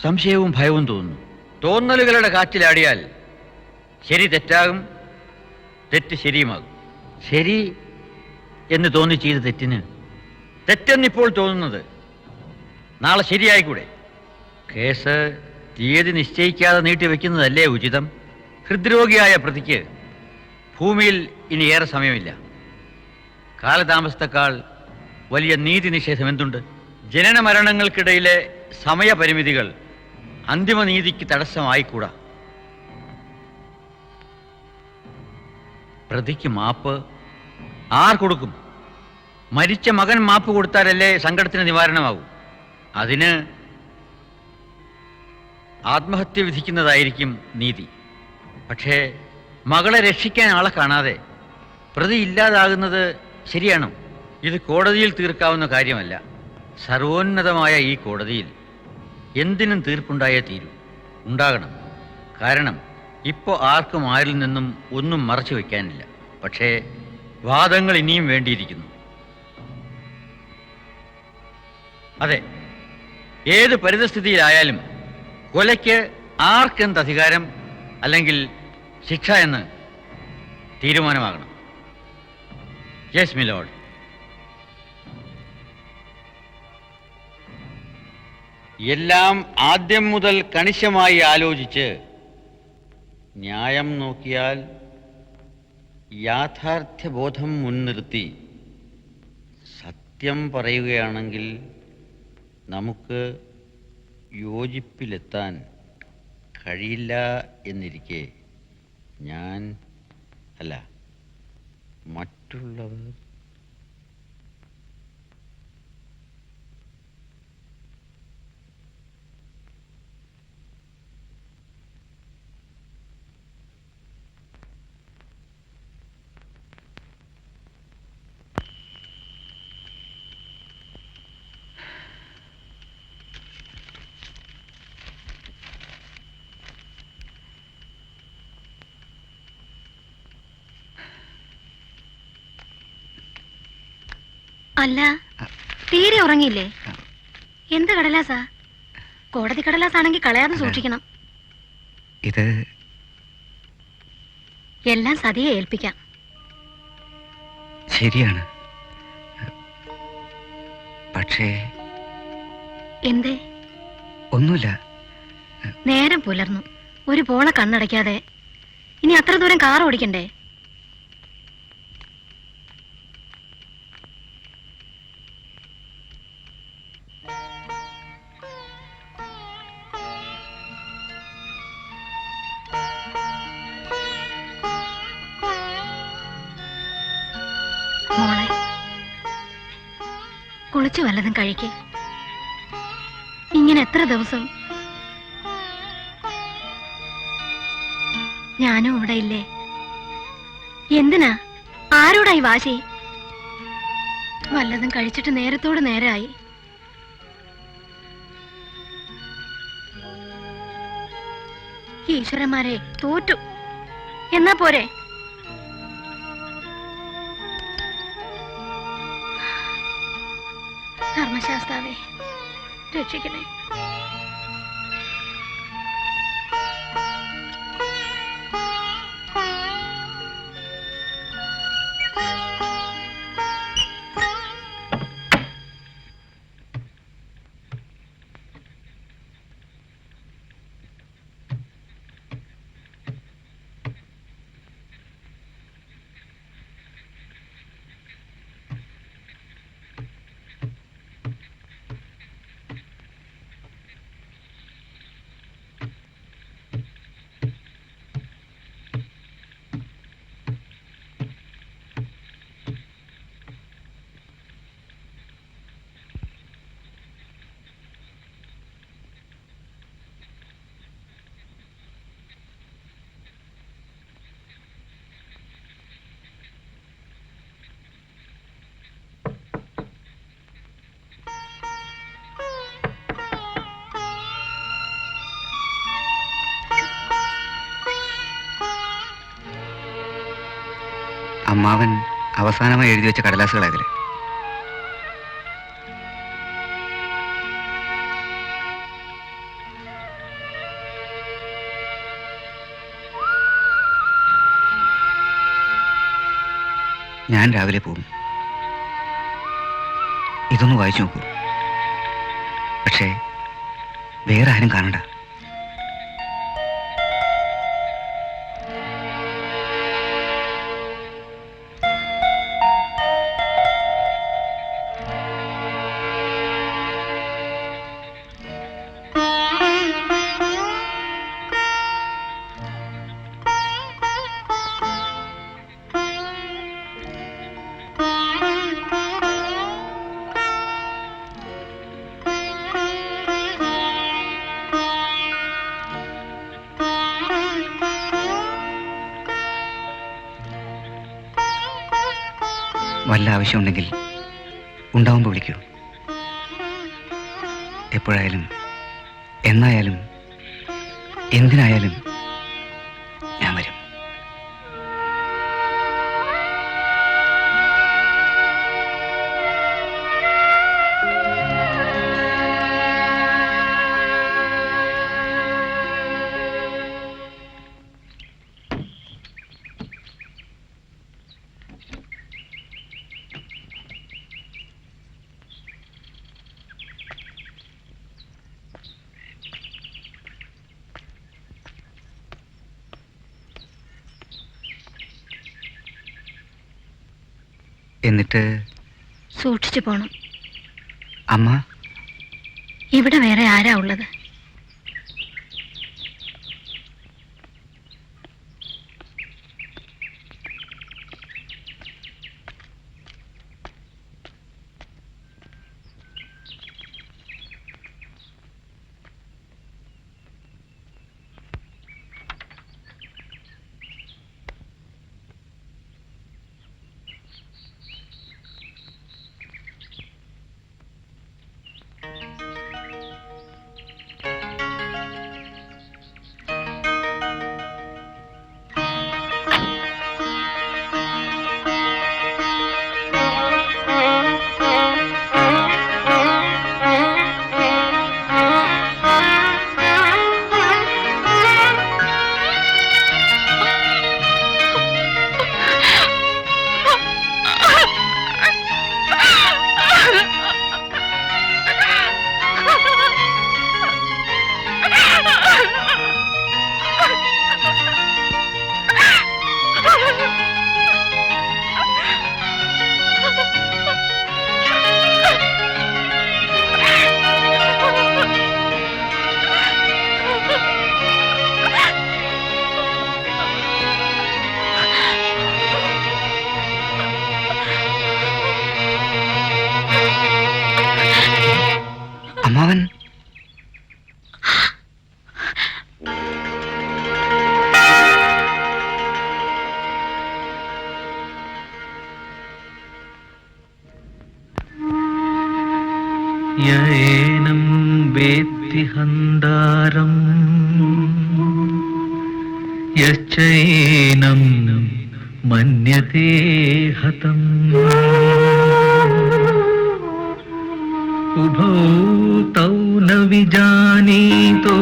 സംശയവും ഭയവും തോന്നുന്നു. തോന്നലുകളുടെ കാറ്റിലാടിയാൽ ശരി തെറ്റാകും, തെറ്റ് ശരിയുമാകും. ശരി എന്ന് തോന്നി ചെയ്ത തെറ്റിന് തെറ്റെന്നിപ്പോൾ തോന്നുന്നത് നാളെ ശരിയായിക്കൂടെ? കേസ് തീയതി നിശ്ചയിക്കാതെ നീട്ടിവെക്കുന്നതല്ലേ ഉചിതം? ഹൃദ്രോഗിയായ പ്രതിക്ക് ഭൂമിയിൽ ഇനി ഏറെ സമയമില്ല. കാലതാമസത്തെക്കാൾ വലിയ നീതി നിഷേധം എന്തുണ്ട്? ജനന മരണങ്ങൾക്കിടയിലെ സമയപരിമിതികൾ അന്തിമനീതിക്ക് തടസ്സമായിക്കൂടാ. പ്രതിക്ക് മാപ്പ് ആർ കൊടുക്കും? മരിച്ച മകൻ മാപ്പ് കൊടുത്താലല്ലേ സങ്കടത്തിന് നിവാരണമാകൂ. അതിന് ആത്മഹത്യ വിധിക്കുന്നതായിരിക്കും നീതി. പക്ഷേ മകളെ രക്ഷിക്കാൻ ആളെ കാണാതെ പ്രതി ഇല്ലാതാകുന്നത് ശരിയാണോ? ഇത് കോടതിയിൽ തീർക്കാവുന്ന കാര്യമല്ല. സർവോന്നതമായ ഈ കോടതിയിൽ എന്തിനും തീർപ്പുണ്ടായേ തീരൂ. ഉണ്ടാകണം. കാരണം ഇപ്പോൾ ആർക്കും ആരിൽ നിന്നും ഒന്നും മറച്ചു വയ്ക്കാനില്ല. പക്ഷേ വാദങ്ങൾ ഇനിയും വേണ്ടിയിരിക്കുന്നു. അതെ, ഏത് പരിതസ്ഥിതിയിലായാലും കൊലയ്ക്ക് ആർക്കെന്ത് അധികാരം അല്ലെങ്കിൽ ശിക്ഷ എന്ന് തീരുമാനമാകണം. Yes milord. എല്ലാം ആദ്യം മുതൽ കണിശമായി ആലോചിച്ച് ന്യായം നോക്കിയാൽ യാഥാർത്ഥ്യബോധം മുൻനിർത്തി സത്യം പറയുകയാണെങ്കിൽ നമുക്ക് യോജിപ്പിലെത്താൻ കഴിയില്ല എന്നിരിക്കെ മറ്റുള്ളവർ അല്ല, തീരെ ഉറങ്ങിയില്ലേ? എന്ത് കടലാസാ? കോടതി കടലാസാണെങ്കിൽ കളയാതെ സൂക്ഷിക്കണം. ഇത് എല്ലാം സതിയെ ഏൽപ്പിക്കാം. ശരിയാണ്. പക്ഷേ എന്തേ? ഒന്നുമില്ല. നേരം പുലർന്നു. ഒരു പോള കണ്ണടയ്ക്കാതെ ഇനി അത്ര ദൂരം കാർ ഓടിക്കണ്ടേ? മോളെ, കുളിച്ചു വല്ലതും കഴിക്കേ. ഇങ്ങനെ എത്ര ദിവസം? ഞാനും ഇവിടെ ഇല്ലേ? എന്തിനാ? ആരോടായി വാശി? വല്ലതും കഴിച്ചിട്ട് നേരത്തോട് നേരായി. ഈശ്വരന്മാരെ, തോറ്റു. എന്നാ പോരെ? ധർമ്മശാസ്താവേ, രക്ഷിക്കണേ. അമ്മാവൻ അവസാനമായി എഴുതി വെച്ച കടലാസുകളായതില്. ഞാൻ രാവിലെ പോകും. ഇതൊന്ന് വായിച്ചു നോക്കൂ. പക്ഷേ വേറെ ആരും കാണണ്ട. വല്ല ആവശ്യമുണ്ടെങ്കിൽ ഉണ്ടാവുമ്പോൾ വിളിക്കൂ. എപ്പോഴായാലും എന്നായാലും എന്തിനായാലും ഞാൻ വരും. എന്നിട്ട് സൂക്ഷിച്ചു പോണം. അമ്മ ഇവിടെ വേറെ ആരാ ഉള്ളത്? ചൈനം മന്യതേ ഹതം ഉഭൗ തൗ ന വിജാനീതോ